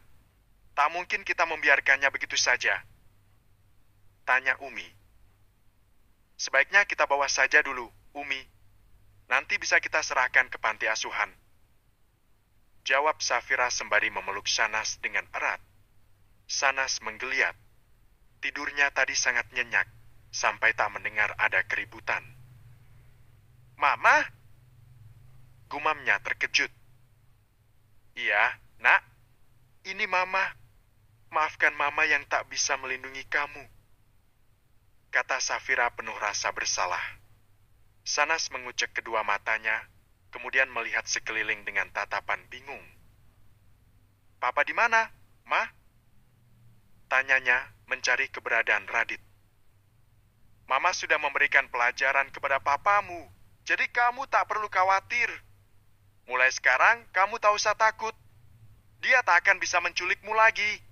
Tak mungkin kita membiarkannya begitu saja. Tanya Umi. Sebaiknya kita bawa saja dulu, Umi. Nanti bisa kita serahkan ke panti asuhan. Jawab Safira sembari memeluk Shanas dengan erat. Shanas menggeliat. Tidurnya tadi sangat nyenyak, sampai tak mendengar ada keributan. Mama? Gumamnya terkejut. Iya, Nak, ini Mama. Maafkan Mama yang tak bisa melindungi kamu, kata Safira penuh rasa bersalah. Shahnaz mengucek kedua matanya, kemudian melihat sekeliling dengan tatapan bingung. Papa di mana, Ma? Tanyanya mencari keberadaan Radit. Mama sudah memberikan pelajaran kepada papamu, jadi kamu tak perlu khawatir. Mulai sekarang, kamu tak usah takut. Dia tak akan bisa menculikmu lagi.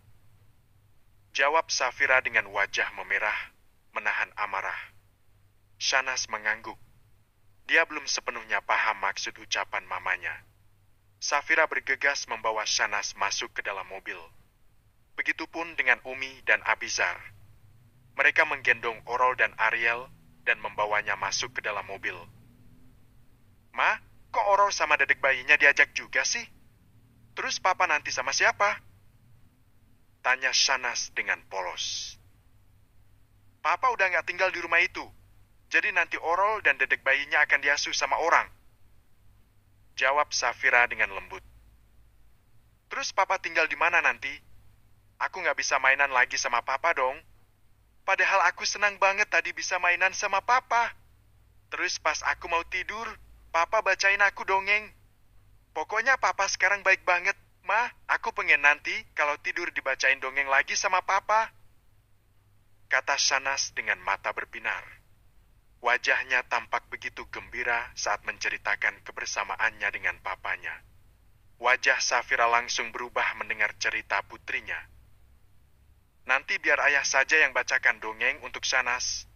Jawab Safira dengan wajah memerah, menahan amarah. Shahnaz mengangguk. Dia belum sepenuhnya paham maksud ucapan mamanya. Safira bergegas membawa Shahnaz masuk ke dalam mobil. Begitupun dengan Umi dan Abizar. Mereka menggendong Orol dan Ariel dan membawanya masuk ke dalam mobil. Ma, kok Orol sama dedek bayinya diajak juga sih? Terus Papa nanti sama siapa? Tanya Shahnaz dengan polos. Papa udah nggak tinggal di rumah itu. Jadi nanti Orol dan dedek bayinya akan diasuh sama orang. Jawab Safira dengan lembut. Terus Papa tinggal di mana nanti? Aku nggak bisa mainan lagi sama Papa dong. Padahal aku senang banget tadi bisa mainan sama Papa. Terus pas aku mau tidur, Papa bacain aku dongeng. Pokoknya Papa sekarang baik banget, Ma. Aku pengen nanti kalau tidur dibacain dongeng lagi sama Papa. Kata Shahnaz dengan mata berbinar. Wajahnya tampak begitu gembira saat menceritakan kebersamaannya dengan papanya. Wajah Safira langsung berubah mendengar cerita putrinya. Nanti biar ayah saja yang bacakan dongeng untuk Shahnaz.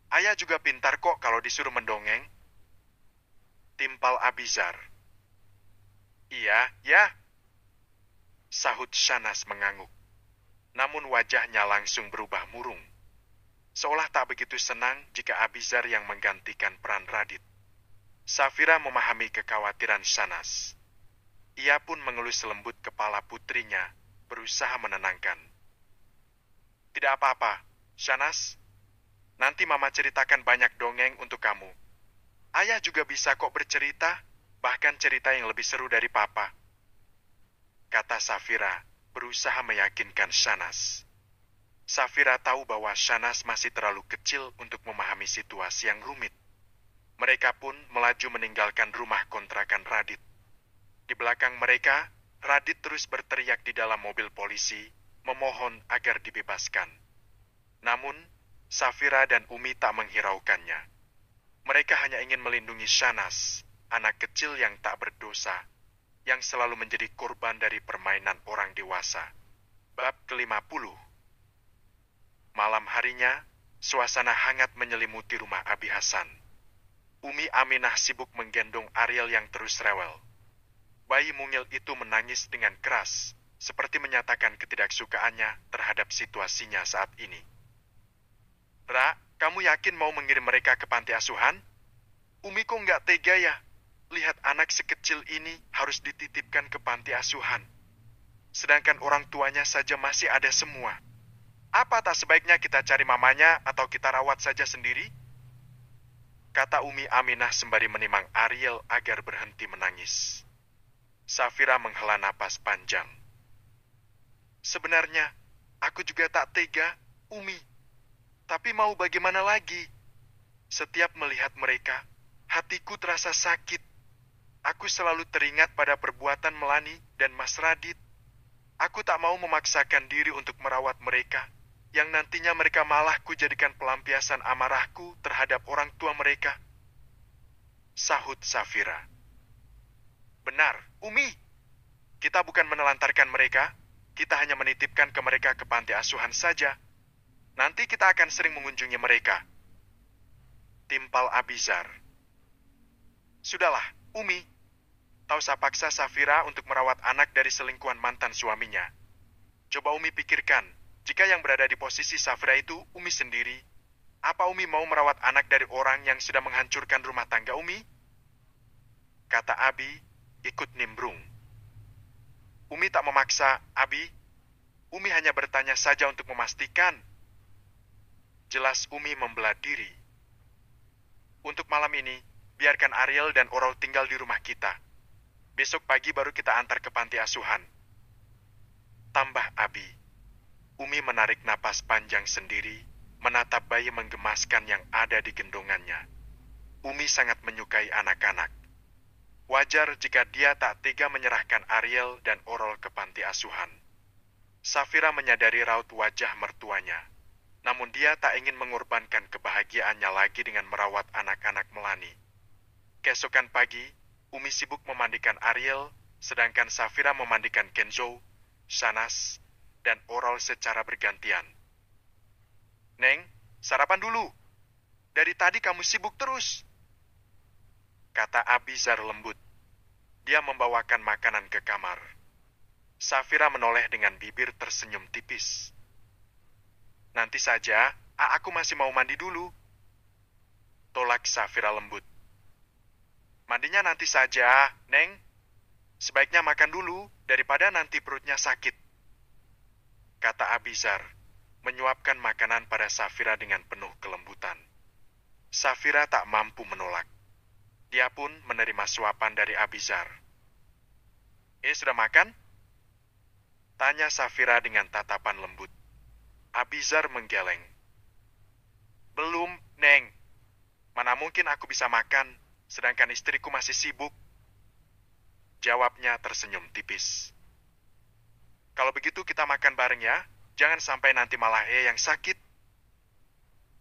Ayah juga pintar kok kalau disuruh mendongeng. Timpal Abizar. Iya, ya. Sahut Shahnaz mengangguk. Namun wajahnya langsung berubah murung. Seolah tak begitu senang jika Abizar yang menggantikan peran Radit. Safira memahami kekhawatiran Shahnaz. Ia pun mengelus lembut kepala putrinya, berusaha menenangkan. Tidak apa-apa, Shahnaz. Nanti Mama ceritakan banyak dongeng untuk kamu. Ayah juga bisa kok bercerita, bahkan cerita yang lebih seru dari Papa. Kata Safira, berusaha meyakinkan Shahnaz. Safira tahu bahwa Shahnaz masih terlalu kecil untuk memahami situasi yang rumit. Mereka pun melaju meninggalkan rumah kontrakan Radit. Di belakang mereka, Radit terus berteriak di dalam mobil polisi, memohon agar dibebaskan. Namun, Safira dan Umi tak menghiraukannya. Mereka hanya ingin melindungi Shahnaz, anak kecil yang tak berdosa, yang selalu menjadi korban dari permainan orang dewasa. Bab ke-50. Malam harinya, suasana hangat menyelimuti rumah Abi Hasan. Umi Aminah sibuk menggendong Ariel yang terus rewel. Bayi mungil itu menangis dengan keras, seperti menyatakan ketidaksukaannya terhadap situasinya saat ini. Ra, kamu yakin mau mengirim mereka ke panti asuhan? Umi kok nggak tega ya? Lihat anak sekecil ini harus dititipkan ke panti asuhan. Sedangkan orang tuanya saja masih ada semua. Apa tak sebaiknya kita cari mamanya atau kita rawat saja sendiri? Kata Umi Aminah sembari menimang Ariel agar berhenti menangis. Safira menghela napas panjang. Sebenarnya, aku juga tak tega, Umi. Tapi mau bagaimana lagi? Setiap melihat mereka, hatiku terasa sakit. Aku selalu teringat pada perbuatan Melani dan Mas Radit. Aku tak mau memaksakan diri untuk merawat mereka, yang nantinya mereka malah kujadikan pelampiasan amarahku terhadap orang tua mereka. Sahut Safira. Benar, Umi. Kita bukan menelantarkan mereka, kita hanya menitipkan ke mereka ke panti asuhan saja. Nanti kita akan sering mengunjungi mereka. Timpal Abizar. Sudahlah, Umi. Tak usah paksa Safira untuk merawat anak dari selingkuhan mantan suaminya. Coba Umi pikirkan, jika yang berada di posisi Safira itu Umi sendiri, apa Umi mau merawat anak dari orang yang sudah menghancurkan rumah tangga Umi? Kata Abi, ikut nimbrung. Umi tak memaksa, Abi. Umi hanya bertanya saja untuk memastikan. Jelas Umi membelah diri. Untuk malam ini, biarkan Ariel dan Orol tinggal di rumah kita. Besok pagi baru kita antar ke panti asuhan. tambah Abi. Umi menarik napas panjang sendiri, menatap bayi menggemaskan yang ada di gendongannya. Umi sangat menyukai anak-anak. Wajar jika dia tak tega menyerahkan Ariel dan Orol ke panti asuhan. Safira menyadari raut wajah mertuanya. Namun dia tak ingin mengorbankan kebahagiaannya lagi dengan merawat anak-anak Melani. Keesokan pagi, Umi sibuk memandikan Ariel, sedangkan Safira memandikan Kenzo, Shanas, dan Orol secara bergantian. "Neng, sarapan dulu. Dari tadi kamu sibuk terus," kata Abizar lembut. Dia membawakan makanan ke kamar. Safira menoleh dengan bibir tersenyum tipis. "Nanti saja, aku masih mau mandi dulu," tolak Safira lembut. "Mandinya nanti saja, Neng. Sebaiknya makan dulu daripada nanti perutnya sakit," kata Abizar, menyuapkan makanan pada Safira dengan penuh kelembutan. Safira tak mampu menolak. Dia pun menerima suapan dari Abizar. Sudah makan?" tanya Safira dengan tatapan lembut. Abizar menggeleng. "Belum, Neng. Mana mungkin aku bisa makan, sedangkan istriku masih sibuk," jawabnya tersenyum tipis. "Kalau begitu kita makan bareng ya, jangan sampai nanti malah yang sakit,"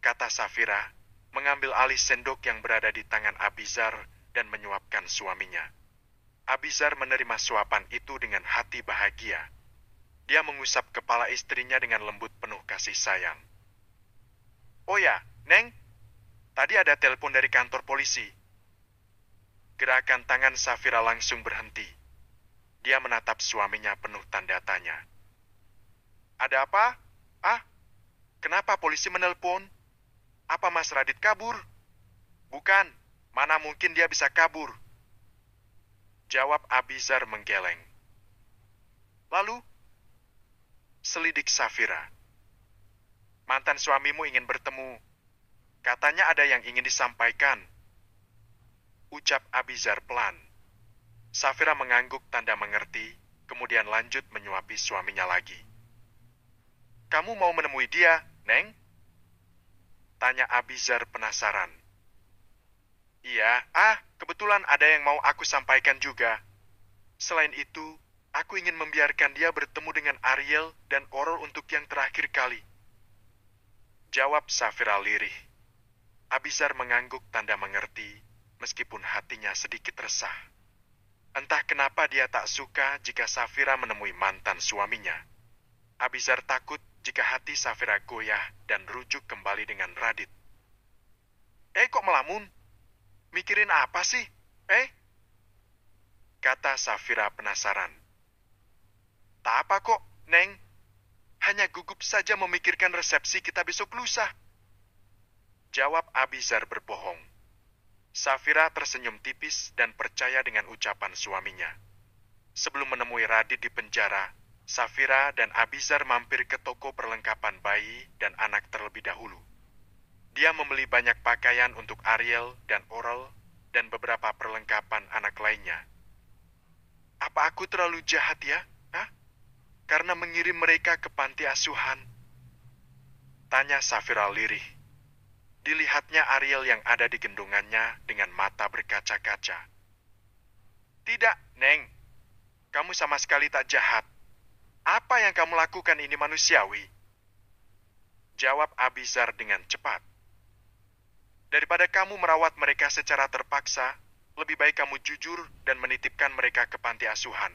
kata Safira, mengambil alih sendok yang berada di tangan Abizar dan menyuapkan suaminya. Abizar menerima suapan itu dengan hati bahagia. Dia mengusap kepala istrinya dengan lembut penuh kasih sayang. "Oh ya, Neng, tadi ada telepon dari kantor polisi." Gerakan tangan Safira langsung berhenti. Dia menatap suaminya penuh tanda tanya. "Ada apa? Kenapa polisi menelpon? Apa Mas Radit kabur?" "Bukan, mana mungkin dia bisa kabur," jawab Abizar menggeleng. "Lalu?" selidik Safira. "Mantan suamimu ingin bertemu. Katanya ada yang ingin disampaikan," ucap Abizar pelan. Safira mengangguk tanda mengerti, kemudian lanjut menyuapi suaminya lagi. "Kamu mau menemui dia, Neng?" tanya Abizar penasaran. "Iya, kebetulan ada yang mau aku sampaikan juga. Selain itu, aku ingin membiarkan dia bertemu dengan Ariel dan Orol untuk yang terakhir kali," jawab Safira lirih. Abizar mengangguk tanda mengerti, meskipun hatinya sedikit resah. Entah kenapa dia tak suka jika Safira menemui mantan suaminya. Abizar takut jika hati Safira goyah dan rujuk kembali dengan Radit. Kok melamun? Mikirin apa sih? Kata Safira penasaran. "Tak apa kok, Neng. Hanya gugup saja memikirkan resepsi kita besok lusa," jawab Abizar berbohong. Safira tersenyum tipis dan percaya dengan ucapan suaminya. Sebelum menemui Radit di penjara, Safira dan Abizar mampir ke toko perlengkapan bayi dan anak terlebih dahulu. Dia membeli banyak pakaian untuk Ariel dan Orol dan beberapa perlengkapan anak lainnya. "Apa aku terlalu jahat ya? Karena mengirim mereka ke panti asuhan?" tanya Safira lirih. Dilihatnya Ariel yang ada di gendongannya dengan mata berkaca-kaca. "Tidak, Neng. Kamu sama sekali tak jahat. Apa yang kamu lakukan ini manusiawi?" jawab Abizar dengan cepat. "Daripada kamu merawat mereka secara terpaksa, lebih baik kamu jujur dan menitipkan mereka ke panti asuhan,"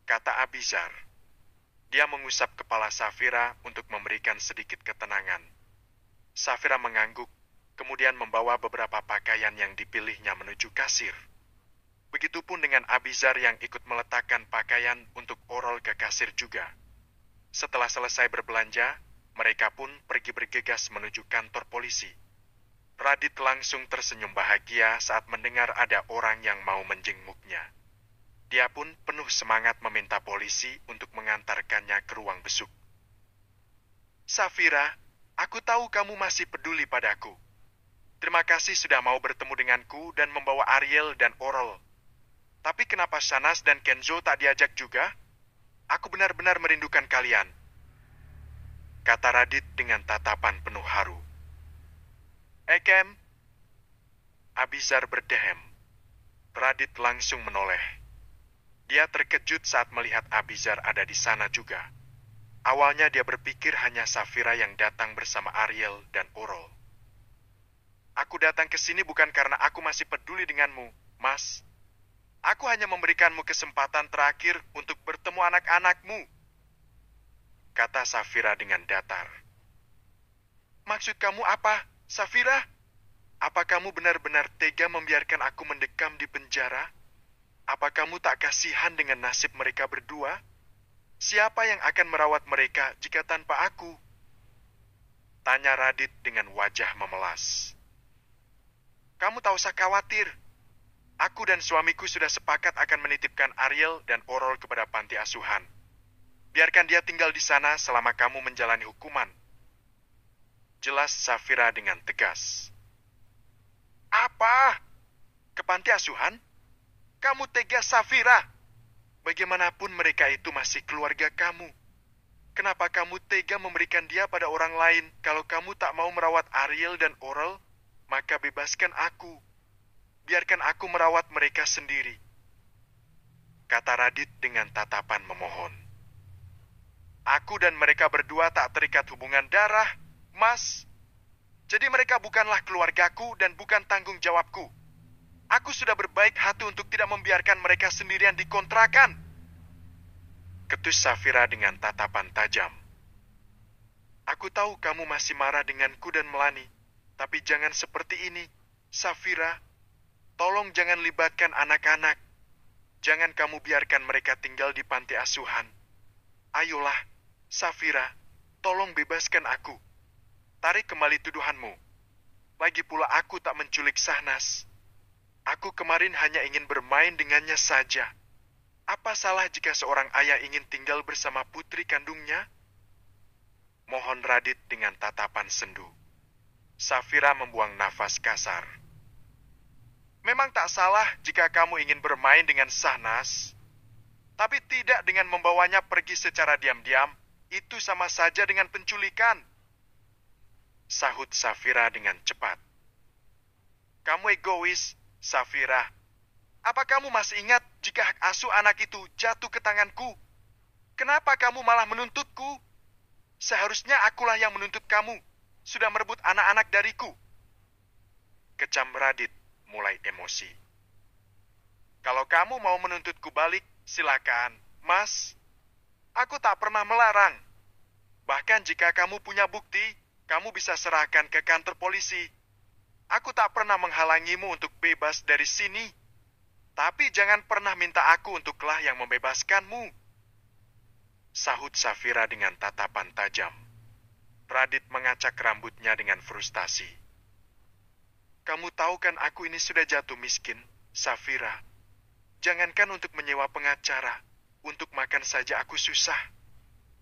kata Abizar. Dia mengusap kepala Safira untuk memberikan sedikit ketenangan. Safira mengangguk, kemudian membawa beberapa pakaian yang dipilihnya menuju kasir. Begitupun dengan Abizar yang ikut meletakkan pakaian untuk Orol ke kasir juga. Setelah selesai berbelanja, mereka pun pergi bergegas menuju kantor polisi. Radit langsung tersenyum bahagia saat mendengar ada orang yang mau menjenguknya. Dia pun penuh semangat meminta polisi untuk mengantarkannya ke ruang besuk. "Safira, aku tahu kamu masih peduli padaku. Terima kasih sudah mau bertemu denganku dan membawa Ariel dan Orol. Tapi kenapa Shanas dan Kenzo tak diajak juga?" Aku benar-benar merindukan kalian, kata Radit dengan tatapan penuh haru. Kem, Abizar berdehem. Radit langsung menoleh. Dia terkejut saat melihat Abizar ada di sana juga. Awalnya dia berpikir hanya Safira yang datang bersama Ariel dan Orol. Aku datang ke sini bukan karena aku masih peduli denganmu, Mas. Aku hanya memberikanmu kesempatan terakhir untuk bertemu anak-anakmu, kata Safira dengan datar. Maksud kamu apa, Safira? Apa kamu benar-benar tega membiarkan aku mendekam di penjara? Apa kamu tak kasihan dengan nasib mereka berdua? Siapa yang akan merawat mereka jika tanpa aku? Tanya Radit dengan wajah memelas. Kamu tak usah khawatir. Aku dan suamiku sudah sepakat akan menitipkan Ariel dan Orol kepada panti asuhan. Biarkan dia tinggal di sana selama kamu menjalani hukuman. Jelas Safira dengan tegas. Apa? Ke panti asuhan? Kamu tega, Safira. Bagaimanapun mereka itu masih keluarga kamu. Kenapa kamu tega memberikan dia pada orang lain? Kalau kamu tak mau merawat Ariel dan Orol, maka bebaskan aku. Biarkan aku merawat mereka sendiri, kata Radit dengan tatapan memohon. Aku dan mereka berdua tak terikat hubungan darah, Mas. Jadi mereka bukanlah keluargaku dan bukan tanggung jawabku. Aku sudah berbaik hati untuk tidak membiarkan mereka sendirian di kontrakan. Ketus Safira dengan tatapan tajam. Aku tahu kamu masih marah denganku dan Melani, tapi jangan seperti ini, Safira. Tolong jangan libatkan anak-anak. Jangan kamu biarkan mereka tinggal di panti asuhan. Ayolah, Safira, tolong bebaskan aku. Tarik kembali tuduhanmu. Lagi pula aku tak menculik Sahnas. Aku kemarin hanya ingin bermain dengannya saja. Apa salah jika seorang ayah ingin tinggal bersama putri kandungnya? Mohon Radit dengan tatapan sendu. Safira membuang nafas kasar. Memang tak salah jika kamu ingin bermain dengan Sahnas, tapi tidak dengan membawanya pergi secara diam-diam. Itu sama saja dengan penculikan, sahut Safira dengan cepat. Kamu egois, Safira. Apa kamu masih ingat jika hak asuh anak itu jatuh ke tanganku? Kenapa kamu malah menuntutku? Seharusnya akulah yang menuntut kamu. Sudah merebut anak-anak dariku. Kecam Radit mulai emosi. Kalau kamu mau menuntutku balik, silakan, Mas. Aku tak pernah melarang. Bahkan jika kamu punya bukti, kamu bisa serahkan ke kantor polisi. Aku tak pernah menghalangimu untuk bebas dari sini. Tapi jangan pernah minta aku untuklah yang membebaskanmu, sahut Safira dengan tatapan tajam. Radit mengacak rambutnya dengan frustasi. Kamu tahu kan aku ini sudah jatuh miskin, Safira. Jangankan untuk menyewa pengacara, untuk makan saja aku susah.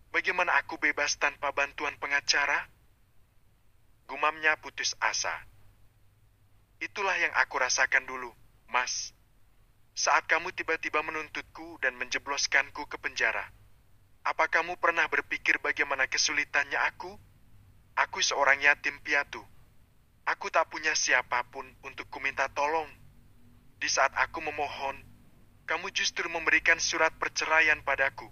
Bagaimana aku bebas tanpa bantuan pengacara? Gumamnya putus asa. Itulah yang aku rasakan dulu, Mas. Saat kamu tiba-tiba menuntutku dan menjebloskanku ke penjara. Apa kamu pernah berpikir bagaimana kesulitannya aku? Aku seorang yatim piatu. Aku tak punya siapapun untuk kuminta tolong. Di saat aku memohon, kamu justru memberikan surat perceraian padaku.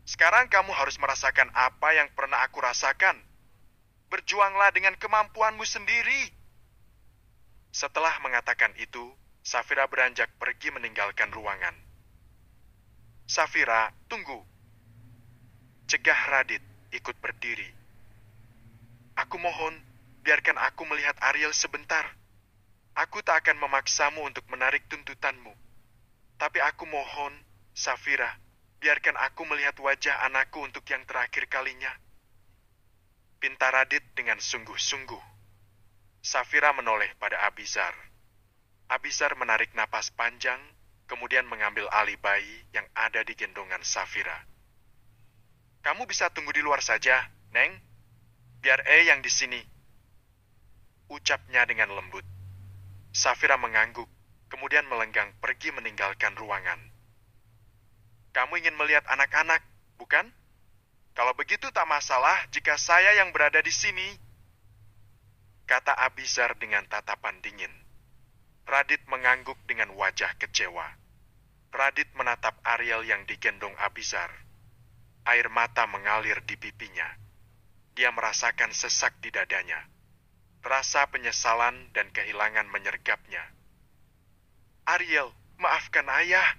Sekarang kamu harus merasakan apa yang pernah aku rasakan. Berjuanglah dengan kemampuanmu sendiri. Setelah mengatakan itu, Safira beranjak pergi meninggalkan ruangan. Safira, tunggu. Cegah Radit ikut berdiri. Aku mohon, biarkan aku melihat Ariel sebentar. Aku tak akan memaksamu untuk menarik tuntutanmu. Tapi aku mohon, Safira, biarkan aku melihat wajah anakku untuk yang terakhir kalinya. Pinta Radit dengan sungguh-sungguh. Safira menoleh pada Abizar. Abizar menarik napas panjang, kemudian mengambil alih bayi yang ada di gendongan Safira. Kamu bisa tunggu di luar saja, Neng. Biar yang di sini, ucapnya dengan lembut. Safira mengangguk, kemudian melenggang pergi meninggalkan ruangan. Kamu ingin melihat anak-anak, bukan? Kalau begitu tak masalah jika saya yang berada di sini, kata Abizar dengan tatapan dingin. Radit mengangguk dengan wajah kecewa. Radit menatap Ariel yang digendong Abizar. Air mata mengalir di pipinya. Dia merasakan sesak di dadanya. Rasa penyesalan dan kehilangan menyergapnya. Ariel, maafkan ayah.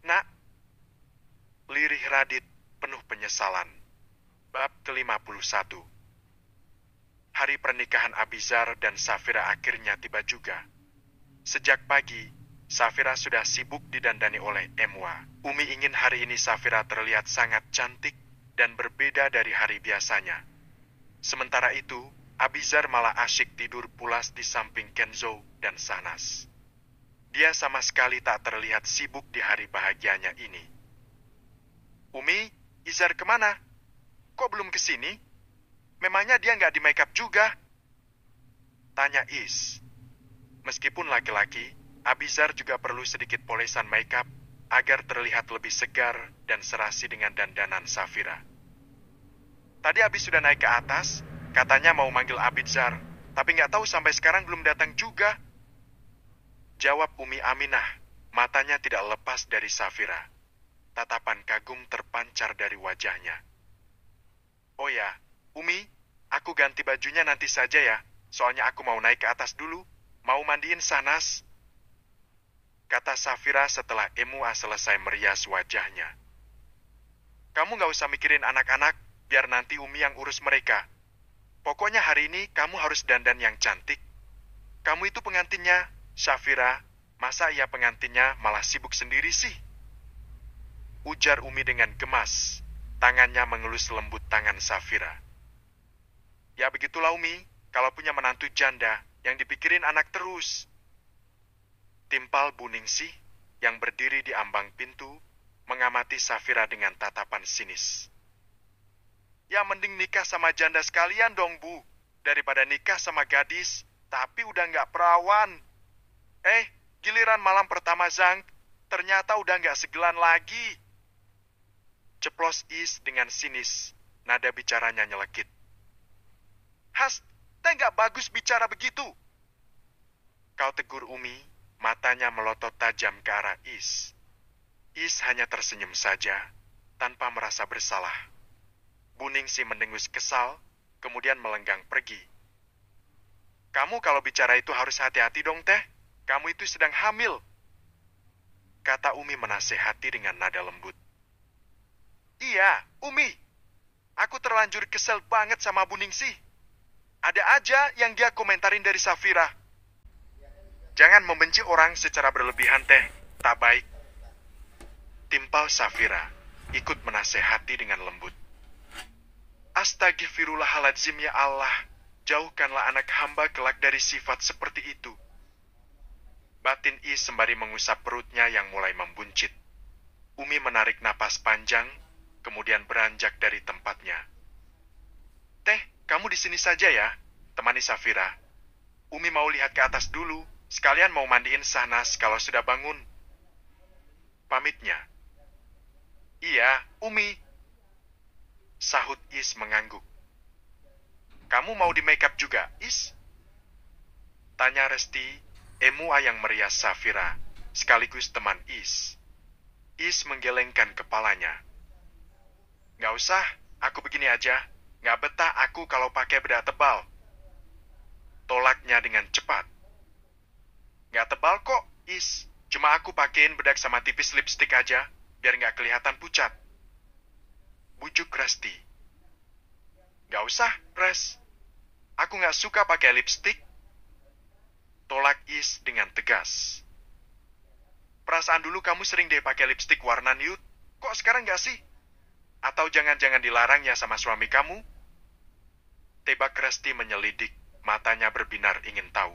Nak. Lirih Radit penuh penyesalan. Bab ke-51. Hari pernikahan Abizar dan Safira akhirnya tiba juga. Sejak pagi, Safira sudah sibuk didandani oleh Emwa. Umi ingin hari ini Safira terlihat sangat cantik dan berbeda dari hari biasanya. Sementara itu, Abizar malah asyik tidur pulas di samping Kenzo dan Sanas. Dia sama sekali tak terlihat sibuk di hari bahagianya ini. Umi, Izar kemana? Kok belum kesini? Memangnya dia nggak di make up juga? Tanya Is. Meskipun laki-laki, Abizar juga perlu sedikit polesan make up agar terlihat lebih segar dan serasi dengan dandanan Safira. Tadi Abi sudah naik ke atas, katanya mau manggil Abizar, tapi nggak tahu sampai sekarang belum datang juga. Jawab Umi Aminah, matanya tidak lepas dari Safira. Tatapan kagum terpancar dari wajahnya. Oh ya, Umi, aku ganti bajunya nanti saja ya, soalnya aku mau naik ke atas dulu, mau mandiin Sanas. Kata Safira setelah Emua selesai merias wajahnya. Kamu nggak usah mikirin anak-anak, biar nanti Umi yang urus mereka. Pokoknya hari ini kamu harus dandan yang cantik. Kamu itu pengantinnya, Safira, masa ia pengantinnya malah sibuk sendiri sih? Ujar Umi dengan gemas, tangannya mengelus lembut tangan Safira. Ya begitulah Umi, kalau punya menantu janda, yang dipikirin anak terus. Timpal Buningsih, yang berdiri di ambang pintu, mengamati Safira dengan tatapan sinis. Ya mending nikah sama janda sekalian dong Bu, daripada nikah sama gadis, tapi udah nggak perawan. Giliran malam pertama Zang, ternyata udah nggak segelan lagi. Ceplos Is dengan sinis, nada bicaranya nyelekit. Has, teh nggak bagus bicara begitu. Kau tegur Umi, matanya melotot tajam ke arah Is. Is hanya tersenyum saja, tanpa merasa bersalah. Buningsih mendengus kesal, kemudian melenggang pergi. Kamu kalau bicara itu harus hati-hati dong teh, kamu itu sedang hamil. Kata Umi menasehati dengan nada lembut. Iya, Umi. Aku terlanjur kesel banget sama Buningsih. Ada aja yang dia komentarin dari Safira. Jangan membenci orang secara berlebihan teh, tak baik. Timpal Safira ikut menasehati dengan lembut. Astagfirullahaladzim ya Allah, jauhkanlah anak hamba kelak dari sifat seperti itu. Batin Is sembari mengusap perutnya yang mulai membuncit. Umi menarik napas panjang, kemudian beranjak dari tempatnya. Teh, kamu di sini saja ya, temani Safira. Umi mau lihat ke atas dulu, sekalian mau mandiin Sanas kalau sudah bangun. Pamitnya. Iya, Umi. Sahut Is mengangguk. Kamu mau di make up juga, Is? Tanya Resti, Emua yang merias Safira, sekaligus teman Is. Is menggelengkan kepalanya. Nggak usah, aku begini aja. Nggak betah aku kalau pakai bedak tebal. Tolaknya dengan cepat. Nggak tebal kok, Is. Cuma aku pakein bedak sama tipis lipstik aja, biar nggak kelihatan pucat. Bujuk Resti. Nggak usah, Res. Aku nggak suka pakai lipstik. Tolak Is dengan tegas. Perasaan dulu kamu sering deh pakai lipstik warna nude. Kok sekarang nggak sih? Atau jangan-jangan dilarang ya sama suami kamu? Tebak Resti menyelidik, matanya berbinar ingin tahu.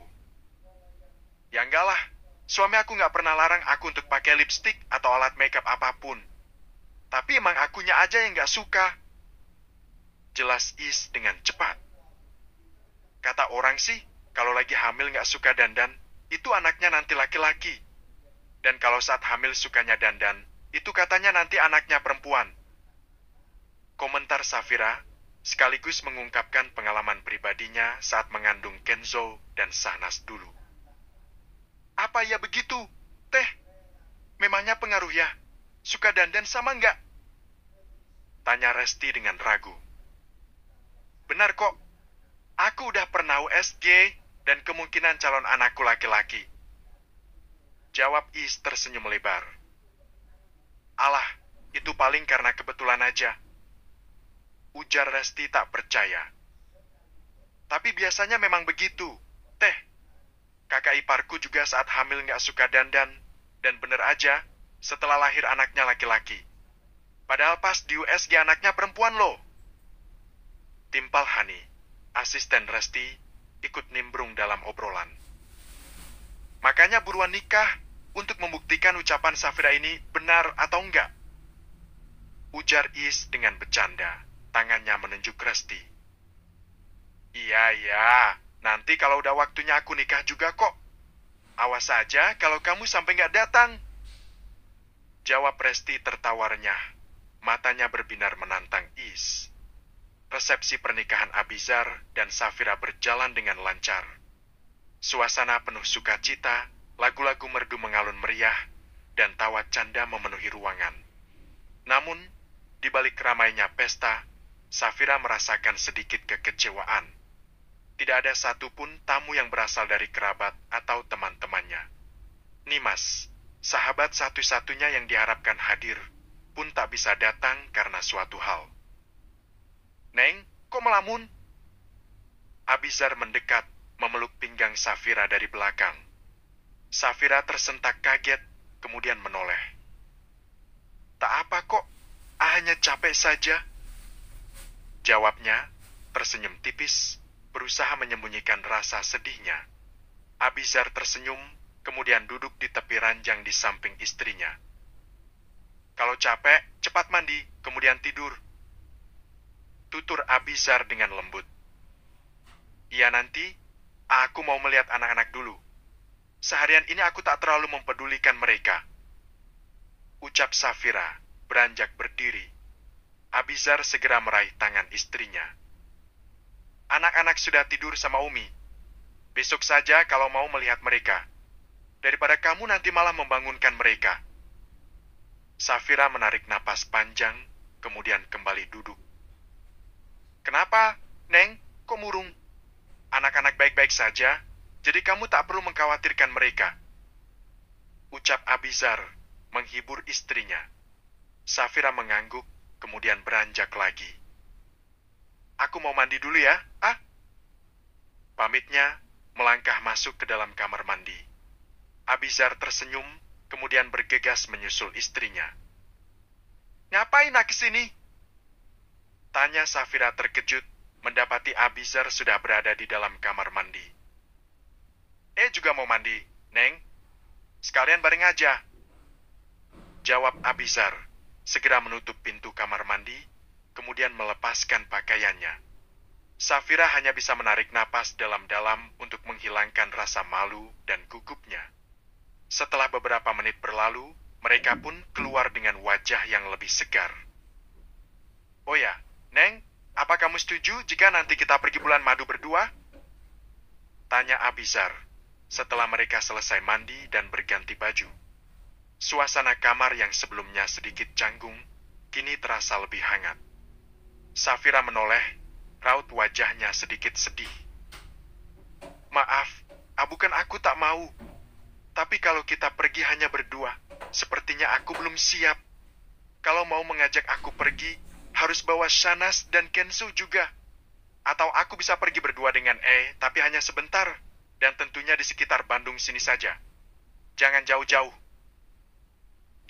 Ya enggak lah, suami aku nggak pernah larang aku untuk pakai lipstik atau alat makeup apapun. Tapi emang akunya aja yang nggak suka. Jelas Is dengan cepat. Kata orang sih, kalau lagi hamil nggak suka dandan, itu anaknya nanti laki-laki. Dan kalau saat hamil sukanya dandan, itu katanya nanti anaknya perempuan. Komentar Safira sekaligus mengungkapkan pengalaman pribadinya saat mengandung Kenzo dan Sahnas dulu. Apa ya begitu, Teh? Memangnya pengaruh ya? Suka dandan sama enggak? Tanya Resti dengan ragu. Benar kok. Aku udah pernah USG dan kemungkinan calon anakku laki-laki. Jawab Is tersenyum lebar. Alah, itu paling karena kebetulan aja. Ujar Resti tak percaya. Tapi biasanya memang begitu, Teh. Kakak iparku juga saat hamil nggak suka dandan, dan bener aja, setelah lahir anaknya laki-laki. Padahal pas di USG anaknya perempuan loh. Timpal Hani, asisten Resti, ikut nimbrung dalam obrolan. Makanya buruan nikah untuk membuktikan ucapan Safira ini benar atau enggak. Ujar Is dengan bercanda, tangannya menunjuk Resti. Iya, nanti kalau udah waktunya aku nikah juga kok. Awas saja kalau kamu sampai nggak datang. Jawab Resti tertawarnya. Matanya berbinar menantang Is. Resepsi pernikahan Abizar dan Safira berjalan dengan lancar. Suasana penuh sukacita, lagu-lagu merdu mengalun meriah, dan tawa canda memenuhi ruangan. Namun, di balik ramainya pesta, Safira merasakan sedikit kekecewaan. Tidak ada satupun tamu yang berasal dari kerabat atau teman-temannya. Nimas, sahabat satu-satunya yang diharapkan hadir, pun tak bisa datang karena suatu hal. Neng, kok melamun? Abizar mendekat, memeluk pinggang Safira dari belakang. Safira tersentak kaget, kemudian menoleh. Tak apa kok, hanya capek saja. Jawabnya, tersenyum tipis, berusaha menyembunyikan rasa sedihnya. Abizar tersenyum, kemudian duduk di tepi ranjang di samping istrinya. Kalau capek, cepat mandi, kemudian tidur. Tutur Abizar dengan lembut. Iya nanti, aku mau melihat anak-anak dulu. Seharian ini aku tak terlalu mempedulikan mereka. Ucap Safira, beranjak berdiri. Abizar segera meraih tangan istrinya. Anak-anak sudah tidur sama Umi. Besok saja kalau mau melihat mereka. Daripada kamu nanti malah membangunkan mereka. Safira menarik napas panjang, kemudian kembali duduk. Kenapa, Neng? Kok murung? Anak-anak baik-baik saja, jadi kamu tak perlu mengkhawatirkan mereka. Ucap Abizar, menghibur istrinya. Safira mengangguk, kemudian beranjak lagi. Aku mau mandi dulu ya, ah? Pamitnya, melangkah masuk ke dalam kamar mandi. Abizar tersenyum, kemudian bergegas menyusul istrinya. Ngapain nak kesini? Tanya Safira terkejut, mendapati Abizar sudah berada di dalam kamar mandi. Juga mau mandi, Neng. Sekalian bareng aja. Jawab Abizar, segera menutup pintu kamar mandi, kemudian melepaskan pakaiannya. Safira hanya bisa menarik napas dalam-dalam untuk menghilangkan rasa malu dan gugupnya. Setelah beberapa menit berlalu, mereka pun keluar dengan wajah yang lebih segar. Oh ya, Neng, apa kamu setuju jika nanti kita pergi bulan madu berdua? Tanya Abizar, setelah mereka selesai mandi dan berganti baju. Suasana kamar yang sebelumnya sedikit canggung, kini terasa lebih hangat. Safira menoleh, raut wajahnya sedikit sedih. Maaf, bukan aku tak mau. Tapi kalau kita pergi hanya berdua, sepertinya aku belum siap. Kalau mau mengajak aku pergi, harus bawa Shanas dan Kenzo juga. Atau aku bisa pergi berdua dengan tapi hanya sebentar. Dan tentunya di sekitar Bandung sini saja. Jangan jauh-jauh.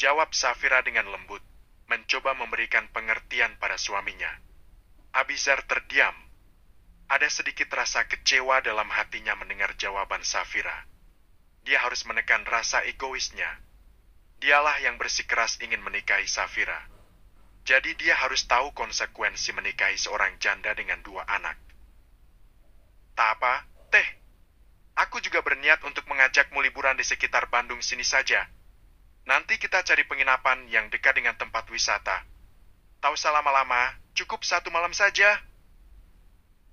Jawab Safira dengan lembut, mencoba memberikan pengertian pada suaminya. Abizar terdiam. Ada sedikit rasa kecewa dalam hatinya mendengar jawaban Safira. Dia harus menekan rasa egoisnya. Dialah yang bersikeras ingin menikahi Safira. Jadi dia harus tahu konsekuensi menikahi seorang janda dengan 2 anak. Tak apa, Teh. Aku juga berniat untuk mengajakmu liburan di sekitar Bandung sini saja. Nanti kita cari penginapan yang dekat dengan tempat wisata. Tak usah lama-lama, Cukup 1 malam saja,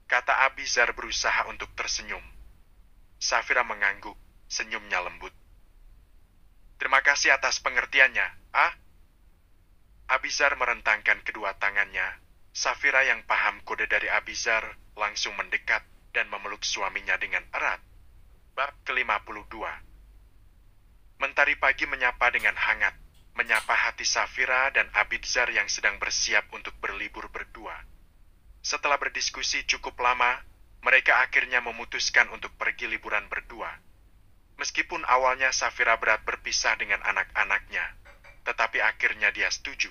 kata Abizar berusaha untuk tersenyum. Safira mengangguk, senyumnya lembut. Terima kasih atas pengertiannya, ah. Abizar merentangkan kedua tangannya. Safira yang paham kode dari Abizar langsung mendekat dan memeluk suaminya dengan erat. Bab ke-52. Mentari pagi menyapa dengan hangat, menyapa hati Safira dan Abizar yang sedang bersiap untuk berlibur berdua. Setelah berdiskusi cukup lama, mereka akhirnya memutuskan untuk pergi liburan berdua. Meskipun awalnya Safira berat berpisah dengan anak-anaknya, tetapi akhirnya dia setuju.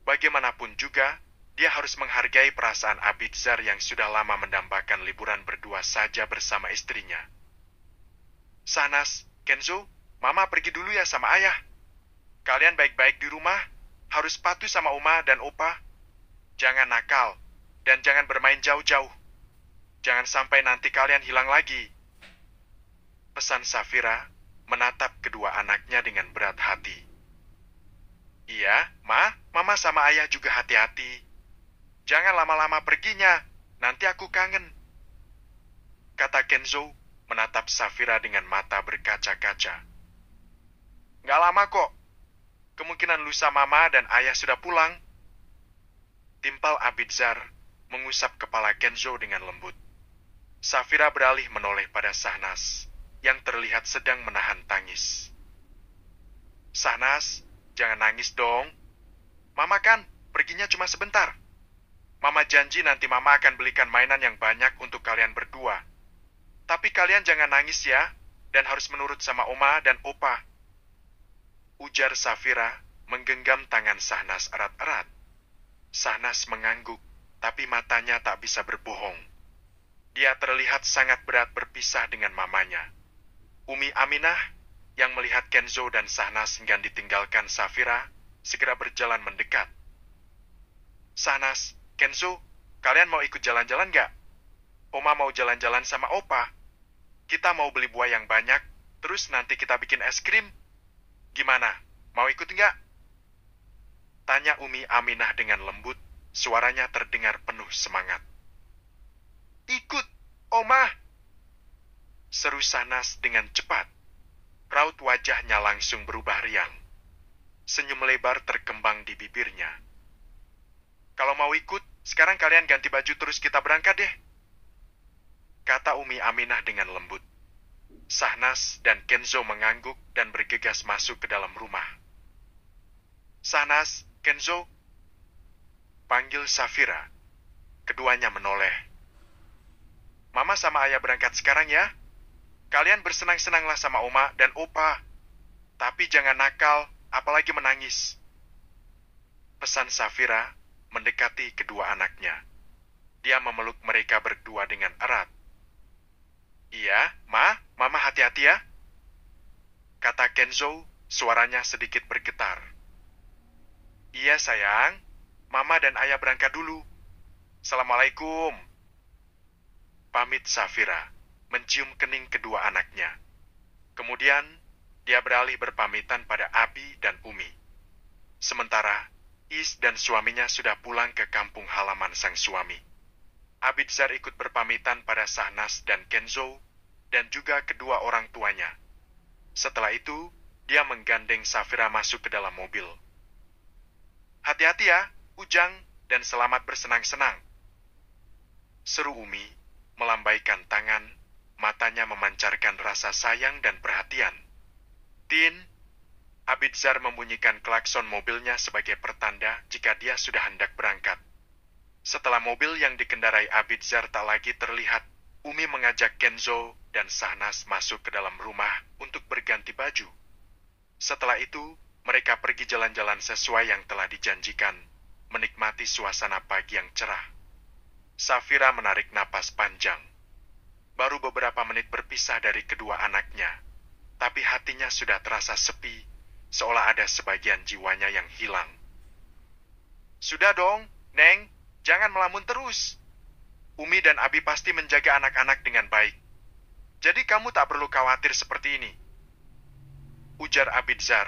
Bagaimanapun juga, dia harus menghargai perasaan Abizar yang sudah lama mendambakan liburan berdua saja bersama istrinya. Sahnas, Kenzo, Mama pergi dulu ya sama Ayah. Kalian baik-baik di rumah, harus patuh sama Oma dan Opa. Jangan nakal, dan jangan bermain jauh-jauh. Jangan sampai nanti kalian hilang lagi. Pesan Safira menatap kedua anaknya dengan berat hati. Iya, Ma, Mama sama Ayah juga hati-hati. Jangan lama-lama perginya, nanti aku kangen. Kata Kenzo menatap Safira dengan mata berkaca-kaca. Nggak lama kok. Kemungkinan lusa Mama dan Ayah sudah pulang. Timpal Abizar mengusap kepala Kenzo dengan lembut. Safira beralih menoleh pada Sahnas yang terlihat sedang menahan tangis. Sahnas, jangan nangis dong. Mama kan perginya cuma sebentar. Mama janji nanti Mama akan belikan mainan yang banyak untuk kalian berdua. Tapi kalian jangan nangis ya, dan harus menurut sama Oma dan Opa. Ujar Safira menggenggam tangan Sahnas erat-erat. Sahnas mengangguk, tapi matanya tak bisa berbohong. Dia terlihat sangat berat berpisah dengan mamanya. Umi Aminah yang melihat Kenzo dan Sahnas enggan ditinggalkan Safira segera berjalan mendekat. Sahnas, Kenzo, kalian mau ikut jalan-jalan nggak? Oma mau jalan-jalan sama Opa. Kita mau beli buah yang banyak, terus nanti kita bikin es krim. Gimana, mau ikut nggak? Tanya Umi Aminah dengan lembut, suaranya terdengar penuh semangat. Ikut, Oma! Seru Sahnas dengan cepat. Raut wajahnya langsung berubah riang. Senyum lebar terkembang di bibirnya. Kalau mau ikut, sekarang kalian ganti baju terus kita berangkat deh. Kata Umi Aminah dengan lembut. Sahnas dan Kenzo mengangguk dan bergegas masuk ke dalam rumah. Sahnas, Kenzo, panggil Safira. Keduanya menoleh. Mama sama Ayah berangkat sekarang ya. Kalian bersenang-senanglah sama Oma dan Opa. Tapi jangan nakal, apalagi menangis. Pesan Safira mendekati kedua anaknya. Dia memeluk mereka berdua dengan erat. Iya, Ma, Mama hati-hati ya. Kata Kenzo, suaranya sedikit bergetar. Iya sayang, Mama dan Ayah berangkat dulu. Assalamualaikum. Pamit Safira, mencium kening kedua anaknya. Kemudian, dia beralih berpamitan pada Abi dan Umi. Sementara, Is dan suaminya sudah pulang ke kampung halaman sang suami. Abizar ikut berpamitan pada Sahnas dan Kenzo, dan juga kedua orang tuanya. Setelah itu, dia menggandeng Safira masuk ke dalam mobil. Hati-hati ya, Ujang, dan selamat bersenang-senang. Seru Umi, melambaikan tangan, matanya memancarkan rasa sayang dan perhatian. Tin, Abizar membunyikan klakson mobilnya sebagai pertanda jika dia sudah hendak berangkat. Setelah mobil yang dikendarai Abizar tak lagi terlihat, Umi mengajak Kenzo dan Sahnas masuk ke dalam rumah untuk berganti baju. Setelah itu, mereka pergi jalan-jalan sesuai yang telah dijanjikan, menikmati suasana pagi yang cerah. Safira menarik napas panjang. Baru beberapa menit berpisah dari kedua anaknya, tapi hatinya sudah terasa sepi, seolah ada sebagian jiwanya yang hilang. Sudah dong, Neng, jangan melamun terus. Umi dan Abi pasti menjaga anak-anak dengan baik. Jadi kamu tak perlu khawatir seperti ini. Ujar Abizar,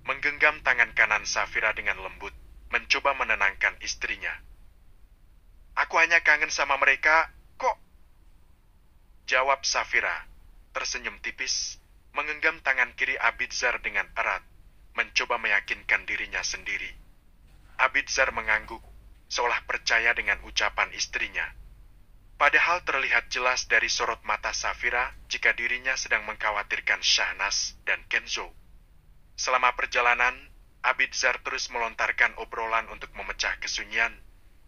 menggenggam tangan kanan Safira dengan lembut, mencoba menenangkan istrinya. Aku hanya kangen sama mereka, kok. Jawab Safira, tersenyum tipis, menggenggam tangan kiri Abidzar dengan erat, mencoba meyakinkan dirinya sendiri. Abidzar mengangguk, seolah percaya dengan ucapan istrinya. Padahal terlihat jelas dari sorot mata Safira jika dirinya sedang mengkhawatirkan Syahnas dan Kenzo. Selama perjalanan, Abidzar terus melontarkan obrolan untuk memecah kesunyian,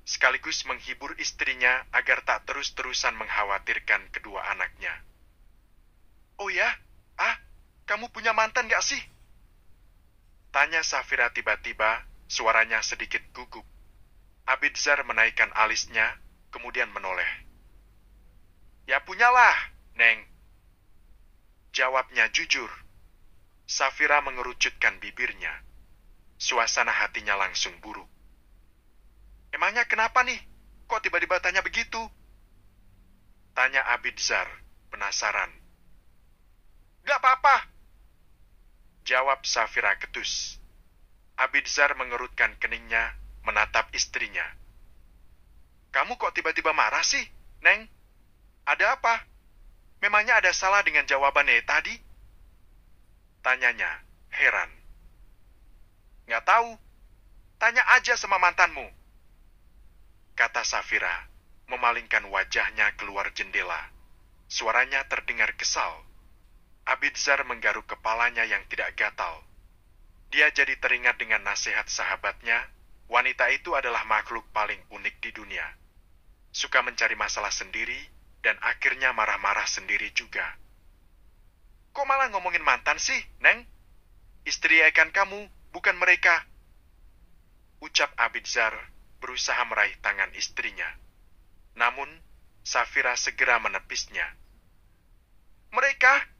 sekaligus menghibur istrinya agar tak terus-terusan mengkhawatirkan kedua anaknya. Oh ya? Kamu punya mantan gak sih? Tanya Safira tiba-tiba, suaranya sedikit gugup. Abidzar menaikkan alisnya, kemudian menoleh. Ya punyalah, Neng. Jawabnya jujur. Safira mengerucutkan bibirnya. Suasana hatinya langsung buruk. Emangnya kenapa nih? Kok tiba-tiba tanya begitu? Tanya Abidzar, penasaran. Gak apa-apa. Jawab Safira ketus. Abidzar mengerutkan keningnya, menatap istrinya. Kamu kok tiba-tiba marah sih, Neng? Ada apa? Memangnya ada salah dengan jawabannya tadi? Tanyanya, heran. Nggak tahu. Tanya aja sama mantanmu. Kata Safira, memalingkan wajahnya keluar jendela. Suaranya terdengar kesal. Abidzar menggaruk kepalanya yang tidak gatal. Dia jadi teringat dengan nasihat sahabatnya, wanita itu adalah makhluk paling unik di dunia. Suka mencari masalah sendiri, dan akhirnya marah-marah sendiri juga. Kok malah ngomongin mantan sih, Neng? Istri ikan kamu, bukan mereka. Ucap Abidzar, berusaha meraih tangan istrinya. Namun, Safira segera menepisnya. Mereka?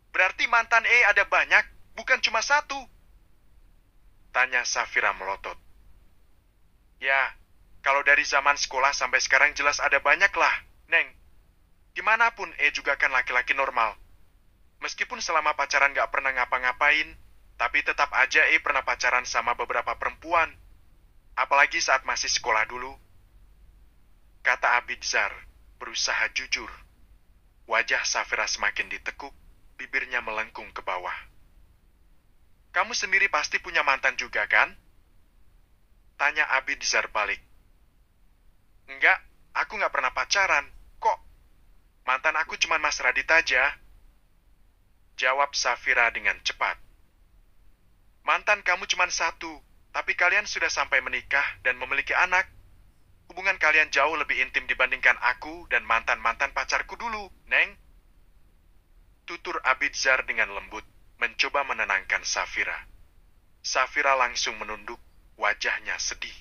Berarti mantan ada banyak, bukan cuma satu. Tanya Safira melotot. Ya, kalau dari zaman sekolah sampai sekarang jelas ada banyak lah, Neng. Dimanapun juga kan laki-laki normal. Meskipun selama pacaran gak pernah ngapa-ngapain, tapi tetap aja pernah pacaran sama beberapa perempuan. Apalagi saat masih sekolah dulu. Kata Abidzar, berusaha jujur. Wajah Safira semakin ditekuk, bibirnya melengkung ke bawah. Kamu sendiri pasti punya mantan juga, kan? Tanya Abidzar balik. Enggak, aku nggak pernah pacaran. Kok? Mantan aku cuma Mas Radit aja. Jawab Safira dengan cepat. Mantan kamu cuma satu, tapi kalian sudah sampai menikah dan memiliki anak. Hubungan kalian jauh lebih intim dibandingkan aku dan mantan-mantan pacarku dulu, Neng. Tutur Abidzar dengan lembut, mencoba menenangkan Safira. Safira langsung menunduk, wajahnya sedih.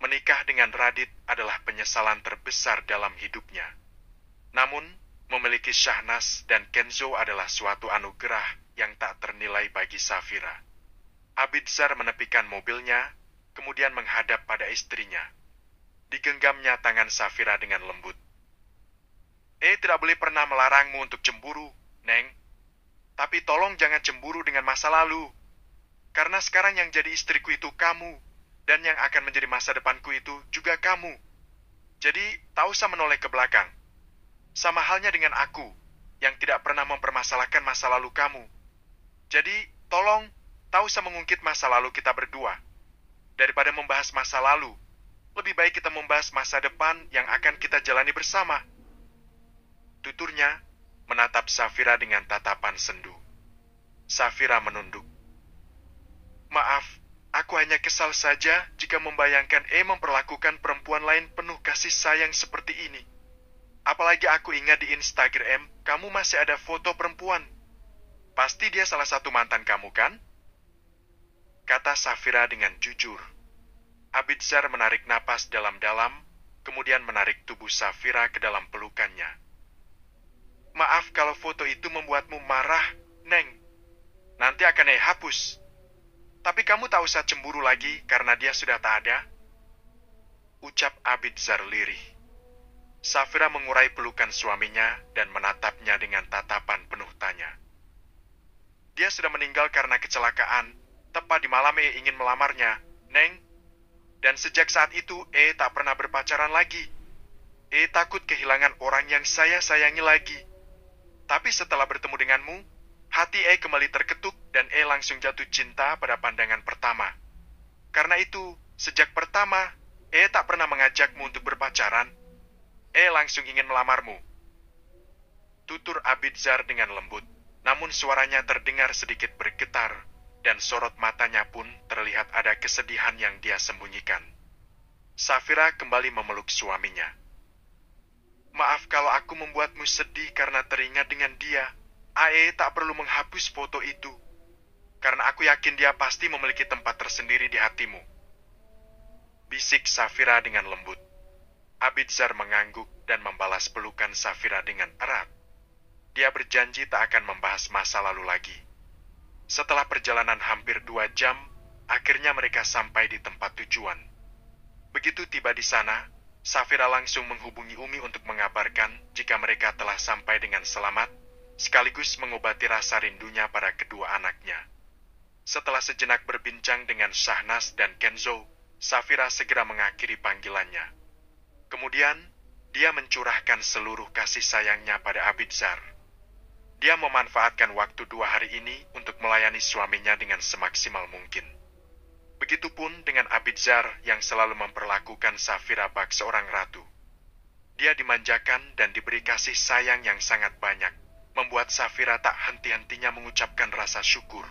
Menikah dengan Radit adalah penyesalan terbesar dalam hidupnya. Namun, memiliki Syahnas dan Kenzo adalah suatu anugerah yang tak ternilai bagi Safira. Abidzar menepikan mobilnya, kemudian menghadap pada istrinya. Digenggamnya tangan Safira dengan lembut. Tidak boleh pernah melarangmu untuk cemburu, Neng. Tapi tolong jangan cemburu dengan masa lalu. Karena sekarang yang jadi istriku itu kamu, dan yang akan menjadi masa depanku itu juga kamu. Jadi, tak usah menoleh ke belakang. Sama halnya dengan aku, yang tidak pernah mempermasalahkan masa lalu kamu. Jadi, tolong, tak usah mengungkit masa lalu kita berdua. Daripada membahas masa lalu, lebih baik kita membahas masa depan yang akan kita jalani bersama. Tuturnya menatap Safira dengan tatapan sendu. Safira menunduk. Maaf, aku hanya kesal saja jika membayangkan memperlakukan perempuan lain penuh kasih sayang seperti ini. Apalagi aku ingat di Instagram, kamu masih ada foto perempuan. Pasti dia salah satu mantan kamu, kan? Kata Safira dengan jujur. Abidzar menarik napas dalam-dalam, kemudian menarik tubuh Safira ke dalam pelukannya. Maaf kalau foto itu membuatmu marah, Neng. Nanti akan hapus. Tapi kamu tak usah cemburu lagi karena dia sudah tak ada. Ucap Abidzar lirih. Safira mengurai pelukan suaminya dan menatapnya dengan tatapan penuh tanya. Dia sudah meninggal karena kecelakaan, tepat di malam ingin melamarnya, Neng. Dan sejak saat itu, tak pernah berpacaran lagi. Takut kehilangan orang yang saya sayangi lagi. Tapi setelah bertemu denganmu, hati kembali terketuk dan langsung jatuh cinta pada pandangan pertama. Karena itu, sejak pertama, tak pernah mengajakmu untuk berpacaran. Langsung ingin melamarmu. Tutur Abidzar dengan lembut, namun suaranya terdengar sedikit bergetar, dan sorot matanya pun terlihat ada kesedihan yang dia sembunyikan. Safira kembali memeluk suaminya. Maaf kalau aku membuatmu sedih karena teringat dengan dia. Tak perlu menghapus foto itu. Karena aku yakin dia pasti memiliki tempat tersendiri di hatimu. Bisik Safira dengan lembut. Abidzar mengangguk dan membalas pelukan Safira dengan erat. Dia berjanji tak akan membahas masa lalu lagi. Setelah perjalanan hampir 2 jam, akhirnya mereka sampai di tempat tujuan. Begitu tiba di sana, Safira langsung menghubungi Umi untuk mengabarkan jika mereka telah sampai dengan selamat, sekaligus mengobati rasa rindunya pada kedua anaknya. Setelah sejenak berbincang dengan Shahnas dan Kenzo, Safira segera mengakhiri panggilannya. Kemudian, dia mencurahkan seluruh kasih sayangnya pada Abidzar. Dia memanfaatkan waktu 2 hari ini untuk melayani suaminya dengan semaksimal mungkin. Begitupun dengan Abidzar yang selalu memperlakukan Safira bak seorang ratu. Dia dimanjakan dan diberi kasih sayang yang sangat banyak, membuat Safira tak henti-hentinya mengucapkan rasa syukur.